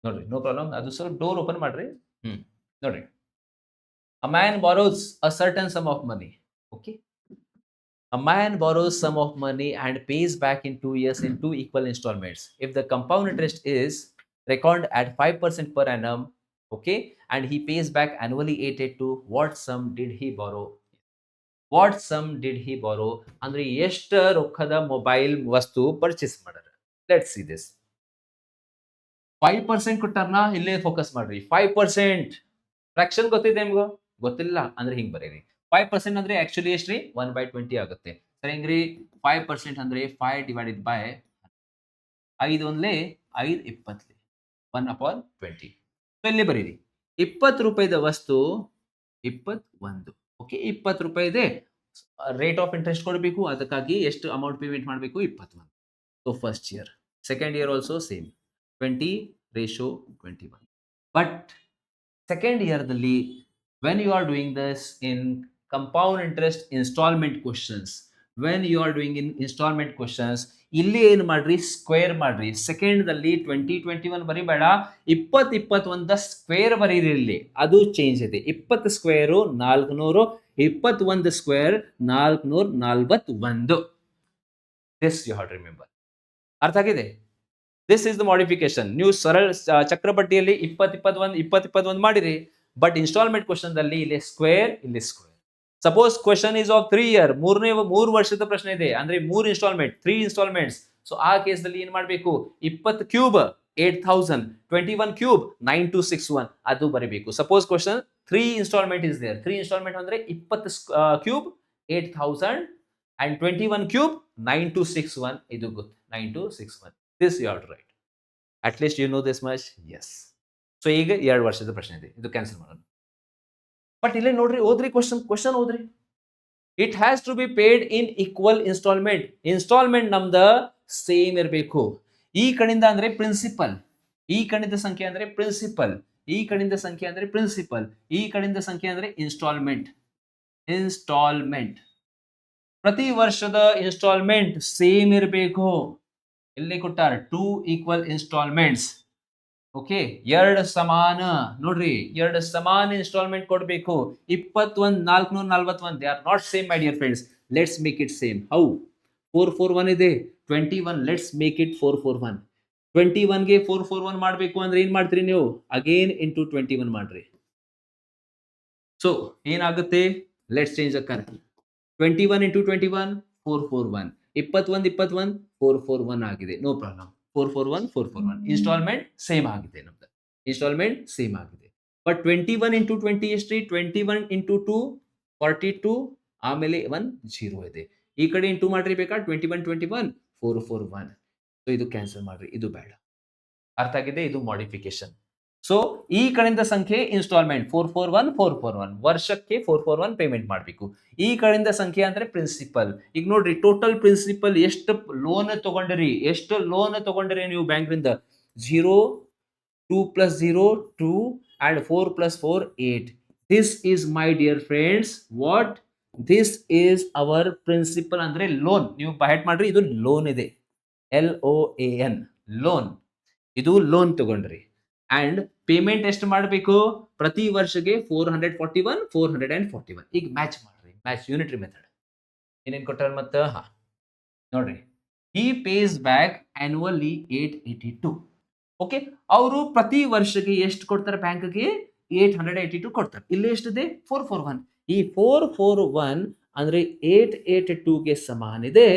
ನೋಡ್ರಿ, ನೋ ಪ್ರಾಬ್ಲಮ್. ಅದು ಸ್ವಲ್ಪ ಡೋರ್ ಓಪನ್ ಮಾಡ್ರಿ. ನೋಡ್ರಿ, a man borrows a certain sum of money. Okay, a man borrows sum of money and pays back in 2 years in 2 equal installments. If the compound interest is reckoned at 5% per annum, okay, and he pays back annually 882, what sum did he borrow? What sum did he borrow? ಅಂದ್ರೆ ಎಷ್ಟು ರೊಕ್ಕದ mobile ವಸ್ತು purchase ಮಾಡ್ಯಾರ? Let's see this. 5% ಕೊಟ್ಟಾರ್ನ, ಇಲ್ಲೇ focus ಮಾಡ್ರಿ. 5% fraction ಗೊತ್ತಿದೆ ನಿಮ್ಗೆ? ಗೊತ್ತಿಲ್ಲ ಅಂದ್ರೆ ಹಿಂಗ್ ಬರೀರಿ. 5% ಅಂದ್ರೆ ಆಕ್ಚುಲಿ ಎಷ್ಟ್ರಿ? 1/20 ಆಗುತ್ತೆ. ಸರಿ ಹೆಂಗ್ರಿ? 5% ಅಂದ್ರೆ 5 ಡಿವೈಡೆಡ್ ಬೈ 5 ಒಂದ್ಲೆ 5 20, 1/20. ಸೊ ಇಲ್ಲಿ ಬರೀರಿ, 20 ರೂಪಾಯಿದ ವಸ್ತು 21. ಓಕೆ, 20 ರೂಪಾಯಿ ಇದೆ, ರೇಟ್ ಆಫ್ ಇಂಟ್ರೆಸ್ಟ್ ಕೊಡಬೇಕು, ಅದಕ್ಕಾಗಿ ಎಷ್ಟು ಅಮೌಂಟ್ ಪೇಮೆಂಟ್ ಮಾಡಬೇಕು? 21. So first year, second year also same, 20:21. But second ಇಯರ್ದಲ್ಲಿ when you are doing this in compound interest installment questions, when you are doing in installment questions, ಇಲ್ಲಿ ಏನು ಮಾಡ್ರಿ? Square ಮಾಡ್ರಿ. Second ದಲ್ಲಿ 2021 ಬರಿಬೇಡ, 2021 ಸ್ಕ್ವೇರ್ ಬರೀರಿ. ಇಲ್ಲಿ ಅದು ಚೇಂಜ್ ಇದೆ. 20 square 400, 21 square 441. This you have to remember. ಅರ್ಥ ಆಗಿದೆ? This is the modification. ನೀವು ಸರಳ ಚಕ್ರಪಟ್ಟಿಯಲ್ಲಿ 2021 ಮಾಡಿರಿ, ಬಟ್ ಇನ್ಸ್ಟಾಲ್ಮೆಂಟ್ ಕ್ವಶನ್ ದಲ್ಲಿ ಇಲ್ಲಿ ಸ್ಕ್ವೇರ್, ಇಲ್ಲಿ square. Suppose question is of 3 year, 3 ವರ್ಷದ ಪ್ರಶ್ನೆ ಇದೆ, ಅಂದ್ರೆ 3 ಇನ್ಸ್ಟಾಲ್ಮೆಂಟ್, 3 ಇನ್ಸ್ಟಾಲ್ಮೆಂಟ್ಸ್. ಸೊ ಆ ಕೇಸ್ದಲ್ಲಿ ಏನ್ ಮಾಡಬೇಕು? 20 ಕ್ಯೂಬ್ 8000, 21 ಕ್ಯೂಬ್ 9261 ಅದು ಬರೀಬೇಕು. Suppose question 3 installment is there. 3 installment ಅಂದ್ರೆ 20 ಕ್ಯೂಬ್ 8000 ಅಂಡ್ 21 ಕ್ಯೂಬ್ 9261. ಇದು ಗೊತ್ತು, 9261. This you have to write. At least you know this much. Yes. So ಈಗ 2 ವರ್ಷದ ಪ್ರಶ್ನೆ ಇದೆ, ಇದು ಕ್ಯಾನ್ಸಲ್ ಮಾಡೋಣ. ಬಟ್ ಇಲ್ಲೇ ನೋಡ್ರಿ, ಓದ್ರಿ ಕ್ವಶನ್ ಓದ್ರಿ. It has to be paid in equal installment. Installment ನಮ್ದ ಸೇಮ್ ಇರಬೇಕು. ಈ ಕಡೆಯಿಂದ ಅಂದ್ರೆ ಪ್ರಿನ್ಸಿಪಲ್, ಈ ಕಡೆಯಿಂದ ಸಂಖ್ಯೆ ಅಂದ್ರೆ ಪ್ರಿನ್ಸಿಪಲ್, ಈ ಕಡೆಯಿಂದ ಸಂಖ್ಯೆ ಅಂದ್ರೆ ಪ್ರಿನ್ಸಿಪಲ್, ಈ ಕಡೆಯಿಂದ ಸಂಖ್ಯೆ ಅಂದ್ರೆ ಇನ್ಸ್ಟಾಲ್ಮೆಂಟ್. ಪ್ರತಿ ವರ್ಷದ ಇನ್ಸ್ಟಾಲ್ಮೆಂಟ್ ಸೇಮ್ ಇರಬೇಕು. ಇಲ್ಲಿ ಕೊಟ್ಟಾರ 2 ಈಕ್ವಲ್ ಇನ್ಸ್ಟಾಲ್ಮೆಂಟ್ಸ್. ಓಕೆ, 2 ಸಮಾನ, ನೋಡ್ರಿ 2 ಸಮಾನ ಇನ್ಸ್ಟಾಲ್ಮೆಂಟ್ ಕೊಡಬೇಕು. 21 441, they are not same my dear friends. Let's make it same. How? 441 ಇದೆ, 21, ಲೆಟ್ಸ್ ಮೇಕ್ ಇಟ್ 441. 21 ಗೆ 441 ಮಾಡಬೇಕು ಅಂದ್ರೆ ಏನ್ ಮಾಡ್ತೀರಿ ನೀವು? ಅಗೇನ್ ಇಂಟು 21 ಮಾಡ್ರಿ. ಸೊ ಏನಾಗುತ್ತೆ? Let's change the correct. 21 into 21 441, 21 441 ಆಗಿದೆ. No problem. 441 ಇನ್ಸ್ಟಾಲ್ಮೆಂಟ್ ಸೇಮ್ ಆಗಿದೆ. ನಮ್ದು ಇನ್ಸ್ಟಾಲ್ಮೆಂಟ್ ಸೇಮ್ ಆಗಿದೆ. ಬಟ್ 21 ಇಂಟು 20 ಎಷ್ಟ್ರಿ? 21 ಇಂಟು 2 42, ಆಮೇಲೆ 1 0 ಇದೆ. ಈ ಕಡೆ ಇಂಟು ಮಾಡ್ರಿ ಬೇಕಾ? 21 441. ಸೊ ಇದು ಕ್ಯಾನ್ಸಲ್ ಮಾಡ್ರಿ, ಇದು ಬೇಡ. ಅರ್ಥ ಆಗಿದೆ? ಇದು ಮಾಡಿಫಿಕೇಶನ್. ಸೊ ಈ ಕಡೆಯಿಂದ ಸಂಖ್ಯೆ ಇನ್ಸ್ಟಾಲ್ಮೆಂಟ್ 441 ವರ್ಷಕ್ಕೆ 441 ಪೇಮೆಂಟ್ ಮಾಡಬೇಕು. ಈ ಕಡೆಯಿಂದ ಸಂಖ್ಯೆ ಅಂದ್ರೆ ಪ್ರಿನ್ಸಿಪಲ್. ಈಗ ನೋಡ್ರಿ, ಟೋಟಲ್ ಪ್ರಿನ್ಸಿಪಲ್ ಎಷ್ಟು ಲೋನ್ ತಗೊಂಡಿರಿ ನೀವು ಬ್ಯಾಂಕ್ನಿಂದ? 0, 2 + 0 2 and 4 + 4 8. This is my dear friends what? This is our principal ಅಂದ್ರೆ ಲೋನ್. ನೀವು ಬೈಟ್ ಮಾಡ್ರಿ, ಇದು ಲೋನ್ ಇದೆ, LOAN ಲೋನ್. ಇದು ಲೋನ್ ತಗೊಂಡ್ರಿ. ಅಂಡ್ ಪೇಮೆಂಟ್ ಎಷ್ಟು ಮಾಡಬೇಕು ಪ್ರತಿ ವರ್ಷಕ್ಕೆ 441 441. ಈಗ ಮ್ಯಾಚ್ ಮಾಡ್ರಿ, ಮ್ಯಾಚ್ ಯೂನಿಟರಿ ಮೆಥಡ್ ಏನೇನ್ ಕೊಟ್ಟಾರ ಮತ್ತ ನೋಡ್ರಿ he pays back annually 882. Okay, ಅವರು ಪ್ರತಿ ವರ್ಷಕ್ಕೆ ಎಷ್ಟು ಕೊಡ್ತಾರೆ ಬ್ಯಾಂಕ್ಗೆ 882 ಕೊಡ್ತಾರೆ. ಇಲ್ಲಿ ಎಷ್ಟಿದೆ 441. ಈ 441 ಅಂದ್ರೆ 882ಗೆ ಸಮಾನ ಇದೆ.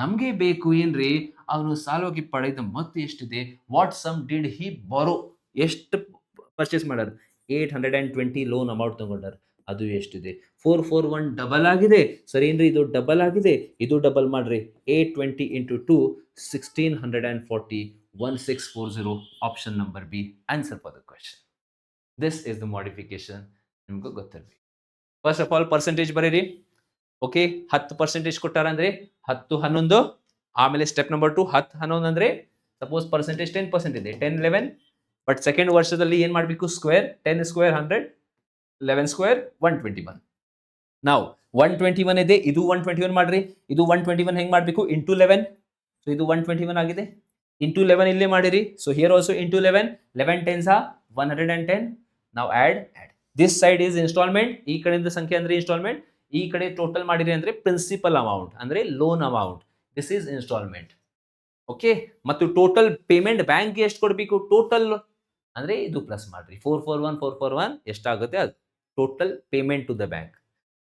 ನಮ್ಗೆ ಬೇಕು ಏನ್ರಿ ಅವನು ಸಾಲವಾಗಿ ಪಡೆದ ಮೊತ್ತ ಎಷ್ಟಿದೆ, ವಾಟ್ ಸಮ್ ಡಿಡ್ ಹಿ ಬಾರೋ, ಎಷ್ಟು ಪರ್ಚೇಸ್ ಮಾಡ್ಯಾರ 820 ಲೋನ್ ಅಮೌಂಟ್ ತಗೊಂಡಾರ, ಅದು ಎಷ್ಟಿದೆ 441 ಡಬಲ್ ಆಗಿದೆ. ಸರಿ ಏನ್ರಿ, ಇದು ಡಬಲ್ ಆಗಿದೆ, ಇದು ಡಬಲ್ ಮಾಡ್ರಿ 820 into 2 1640 1640. Option number B answer for the question. This is the modification. ನಿಮ್ಗೆ ಗೊತ್ತಿರಬೇಕು. ಫಸ್ಟ್ ಆಫ್ ಆಲ್ ಪರ್ಸೆಂಟೇಜ್ ಬರೀರಿ. ಓಕೆ, 10% ಕೊಟ್ಟಾರ ಅಂದ್ರೆ 10 11. ಆಮೇಲೆ ಸ್ಟೆಪ್ ನಂಬರ್ 2 10 11 ಅಂದ್ರೆ ಸಪೋಸ್ ಪರ್ಸೆಂಟೇಜ್ 10% ಇದೆ 10 11. ಬಟ್ ಸೆಕೆಂಡ್ ವರ್ಷದಲ್ಲಿ ಏನ್ ಮಾಡಬೇಕು ಸ್ಕ್ವೇರ್, 10 ಸ್ಕ್ವೇರ್ 100, 11 ಸ್ಕ್ವೇರ್ 121. ನಾವು 121 ಇದೆ, ಇದು 121 ಮಾಡ್ರಿ, ಇದು 121 ಹೆಂಗ್ ಮಾಡ್ಬೇಕು ಇಂಟು 11. ಸೊ ಇದು 121 ಆಗಿದೆ, ಇಂಟು 11 ಇಲ್ಲೇ ಮಾಡಿರಿ. So here also into 11, 11 10s are 110. ನಾವು add this side is installment, ಈ ಕಡೆಯಿಂದ ಸಂಖ್ಯೆ ಅಂದ್ರೆ ಇನ್ಸ್ಟಾಲ್ಮೆಂಟ್, ಈ ಕಡೆ ಟೋಟಲ್ ಮಾಡಿರಿ ಅಂದ್ರೆ ಪ್ರಿನ್ಸಿಪಲ್ ಅಮೌಂಟ್ ಅಂದ್ರೆ loan amount. This is instalment. Okay, ಮತ್ತು ಟೋಟಲ್ ಪೇಮೆಂಟ್ ಬ್ಯಾಂಕ್ಗೆ ಎಷ್ಟು ಕೊಡಬೇಕು ಟೋಟಲ್ ಅಂದ್ರೆ ಇದು ಪ್ಲಸ್ ಮಾಡ್ರಿ 441 441 ಎಷ್ಟಾಗುತ್ತೆ ಅದು total payment to the bank.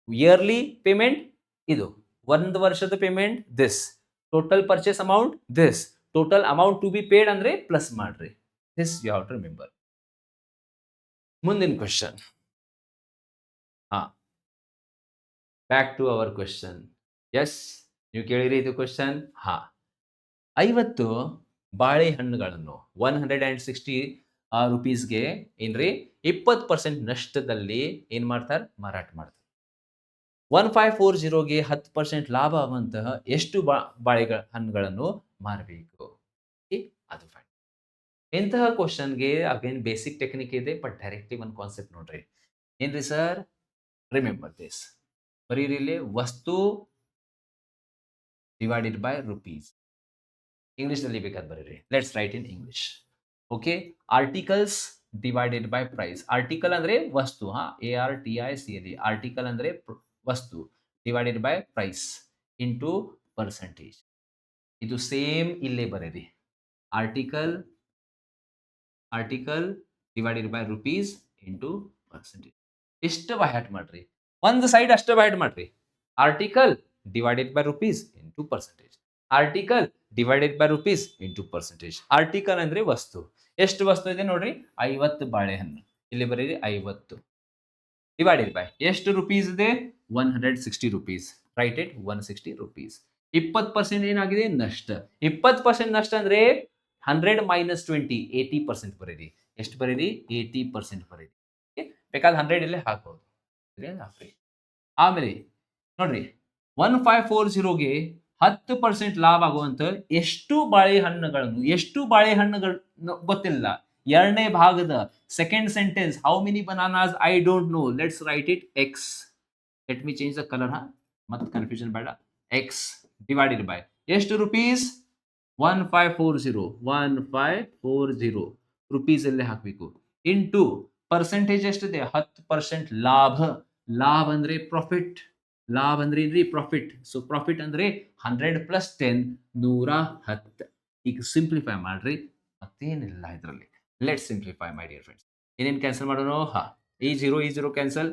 Yearly payment ಇದು, ಒಂದು ವರ್ಷದ payment this, total purchase amount this, total amount to be paid ಅಂದ್ರೆ ಪ್ಲಸ್ ಮಾಡ್ರಿ. This you have to remember. ಮುಂದಿನ question. Back to our question. Yes, ನೀವು ಕೇಳಿರಿ ಇದು ಕ್ವೆಶ್ಚನ್. 50 ಬಾಳೆಹಣ್ಣುಗಳನ್ನು 160 ರುಪೀಸ್ಗೆ ಏನ್ರಿ 20% ನಷ್ಟದಲ್ಲಿ ಏನ್ ಮಾಡ್ತಾರೆ ಮಾರಾಟ ಮಾಡ್ತಾರೆ. 1540ಗೆ 10% ಲಾಭ ಆಗುವಂತಹ ಎಷ್ಟು ಹಣ್ಣುಗಳನ್ನು ಮಾರಬೇಕು, ಅದು ಫೈನ್. ಇಂತಹ ಕ್ವಶನ್ಗೆ ಅಗೇನ್ ಬೇಸಿಕ್ ಟೆಕ್ನಿಕ್ ಇದೆ, ಬಟ್ ಡೈರೆಕ್ಟ್ಲಿ ಒಂದು ಕಾನ್ಸೆಪ್ಟ್ ನೋಡ್ರಿ. ಏನ್ರಿ ಸರ್, ರಿಮೆಂಬರ್ ದಿಸ್. ಬರೀರಿ ಇಲ್ಲಿ ವಸ್ತು ಡಿವೈಡೆಡ್ ಬೈ ರುಪೀಸ್. ಇಂಗ್ಲಿಷ್ ನಲ್ಲಿ ಬೇಕಾದ್ ಬರೀರಿ. Let's write in English. Okay, articles divided by price. Article ಅಂದ್ರೆ ವಸ್ತು, ARTICLE. ಆರ್ಟಿಕಲ್ ಅಂದ್ರೆ ವಸ್ತು, divided by price into percentage. ಇದು ಸೇಮ್ ಇಲ್ಲೇ ಬರೀರಿ. Article divided by rupees into percentage. ಎಷ್ಟು ಬೈಹಾಟ್ ಮಾಡ್ರಿ, ಒಂದು ಸೈಡ್ ಅಷ್ಟು ಬೈಹಾಟ್ ಮಾಡ್ರಿ. Article divided by rupees into percentage, article divided by rupees into percentage. Article ಅಂದ್ರೆ ವಸ್ತು, ಎಷ್ಟು ವಸ್ತು ಇದೆ ನೋಡ್ರಿ 50 ಬಾಳೆಹಣ್ಣು, ಇಲ್ಲಿ ಬರೀರಿ 50 ಡಿವೈಡೆಡ್ ಬೈ ಎಷ್ಟು ರುಪೀಸ್ ಇದೆ 160 rupees. Right it 160 rupees. 20% ಏನಾಗಿದೆ ನಷ್ಟ. 20% ನಷ್ಟ ಅಂದ್ರೆ 100 minus 20 80% ಬರೀರಿ. ಎಷ್ಟು ಬರೀರಿ 80% ಬರೀರಿ. ಬೇಕಾದ್ರೆ 100 ಇಲ್ಲೇ ಹಾಕ್ಬೋದು. ಆಮೇಲೆ ನೋಡ್ರಿ 1540ಗೆ 10% ಲಾಭ ಆಗುವಂತ ಎಷ್ಟು ಬಾಳೆಹಣ್ಣುಗಳನ್ನು ಗೊತ್ತಿಲ್ಲ. ಎರಡನೇ ಭಾಗದ second sentence, how many bananas I don't know. Let's right it X. Let me change the colour. ಮತ್ತೆ ಕನ್ಫ್ಯೂಷನ್ ಬೇಡ. ಎಕ್ಸ್ ಡಿವೈಡೆಡ್ ಬೈ ಎಷ್ಟು ರುಪೀಸ್ 1540 ರುಪೀಸ್ ಅಲ್ಲೇ ಹಾಕಬೇಕು ಇಂಟು ಪರ್ಸೆಂಟೇಜ್ ಎಷ್ಟಿದೆ 10% ಲಾಭ. ಲಾಭ ಅಂದ್ರೆ ಪ್ರಾಫಿಟ್, ಲಾಭ ಅಂದ್ರೆ ಏನ್ರಿ ಪ್ರಾಫಿಟ್. ಸೊ ಪ್ರಾಫಿಟ್ ಅಂದ್ರೆ 100 + 10 110. ಈಗ ಸಿಂಪ್ಲಿಫೈ ಮಾಡ್ರಿ, ಮತ್ತೇನಿಲ್ಲ ಇದರಲ್ಲಿ. ಲೆಟ್ ಸಿಂಪ್ಲಿಫೈ ಮೈ ಡಿಯರ್ ಫ್ರೆಂಡ್ಸ್. ಏನೇನು ಕ್ಯಾನ್ಸಲ್ ಮಾಡೋಣ, ಈ 0 cancel,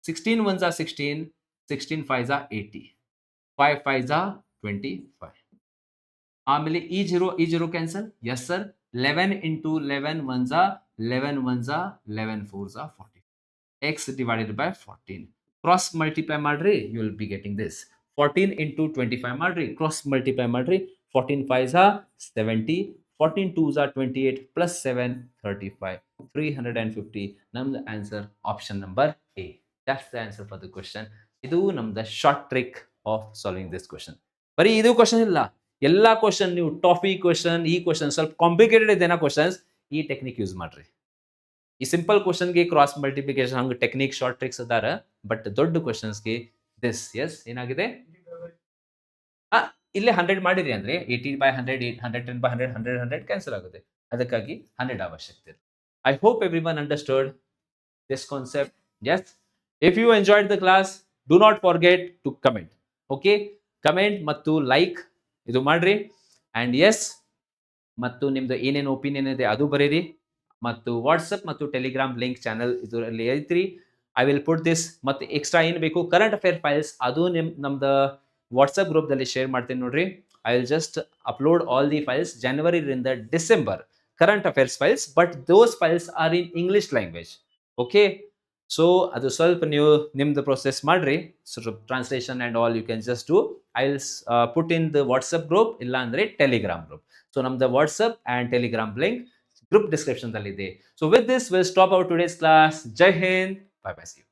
16 1s are 16, 16 5s are 80, 5 5s are 25. ಆಮೇಲೆ ಈ 0 cancel, yes sir. 11 into 11 1s are 11 1s are 11 4s are 40. x divided by 14. Cross multiply ಮಾಡ್ರಿ, you will be getting this. 14 into 25 ಮಾಡ್ರಿ, cross multiply ಮಾಡ್ರಿ. 14 5s are 70, 14 2s are 28 plus 7 35, 350. ನಮ್ದು answer option number A. That's the answer for the question. ಇದು ನಮ್ದು short trick of solving this question. ಬರೀ ಇದು question ಇಲ್ಲ, ಎಲ್ಲಾ ಕ್ವಶನ್ ನೀವು ಟಾಫಿ ಕ್ವಶನ್, ಈ ಕ್ವಶನ್ ಸ್ವಲ್ಪ ಕಾಂಪ್ಲಿಕೇಟೆಡ್ ಇದೆನಾ ಕ್ವಶನ್ಸ್, ಈ ಟೆಕ್ನಿಕ್ ಯೂಸ್ ಮಾಡ್ರಿ. ಈ ಸಿಂಪಲ್ ಕ್ವಶನ್ಗೆ ಕ್ರಾಸ್ ಮಲ್ಟಿಪ್ಲಿಕೇಶನ್ ಹಂಗೆ ಟೆಕ್ನಿಕ್ ಶಾರ್ಟ್ ಟ್ರಿಕ್ಸ್ ಅದಾರ, ಬಟ್ ದೊಡ್ಡ ಕ್ವಶನ್ಸ್ಗೆ ದಿಸ್. ಎಸ್ ಏನಾಗಿದೆ, ಇಲ್ಲೇ 100 ಮಾಡಿರಿ ಅಂದ್ರೆ 80 by 100, 110 by 100, 100 ಕ್ಯಾನ್ಸಲ್ ಆಗುತ್ತೆ. ಅದಕ್ಕಾಗಿ 100 ಅವಶ್ಯಕತೆ. I hope everyone understood this concept. Yes. If you enjoyed the class, do not forget to comment. Okay, comment ಮತ್ತು ಲೈಕ್ ಇದು ಮಾಡ್ರಿ. ಅಂಡ್ ಎಸ್, ಮತ್ತು ನಿಮ್ದು ಏನೇನು ಒಪಿನಿಯನ್ ಇದೆ ಅದು ಬರೀರಿ. ಮತ್ತು ವಾಟ್ಸಪ್ ಮತ್ತು ಟೆಲಿಗ್ರಾಮ್ ಲಿಂಕ್ ಚಾನಲ್ ಇದರಲ್ಲಿ ಐತ್ರಿ. I will put this. ಮತ್ತೆ ಎಕ್ಸ್ಟ್ರಾ ಏನು ಬೇಕು ಕರೆಂಟ್ ಅಫೇರ್ ಫೈಲ್ಸ್ ಅದು ನಮ್ದು ವಾಟ್ಸಪ್ ಗ್ರೂಪ್ದಲ್ಲಿ ಶೇರ್ ಮಾಡ್ತೀನಿ ನೋಡ್ರಿ. I will just upload all the files ಜನವರಿಯಿಂದ December current affairs files, but those files are in English language. Okay, so ಅದು ಸ್ವಲ್ಪ ನೀವು ನಿಮ್ದು ಪ್ರೊಸೆಸ್ ಮಾಡ್ರಿ. So translation and all you can just do. I will put in the WhatsApp group, ಇಲ್ಲ ಅಂದರೆ Telegram group. So ನಮ್ದು WhatsApp and Telegram link group description ಇದೆ. So with this will stop our today's class. Jai Hind, bye bye, see you.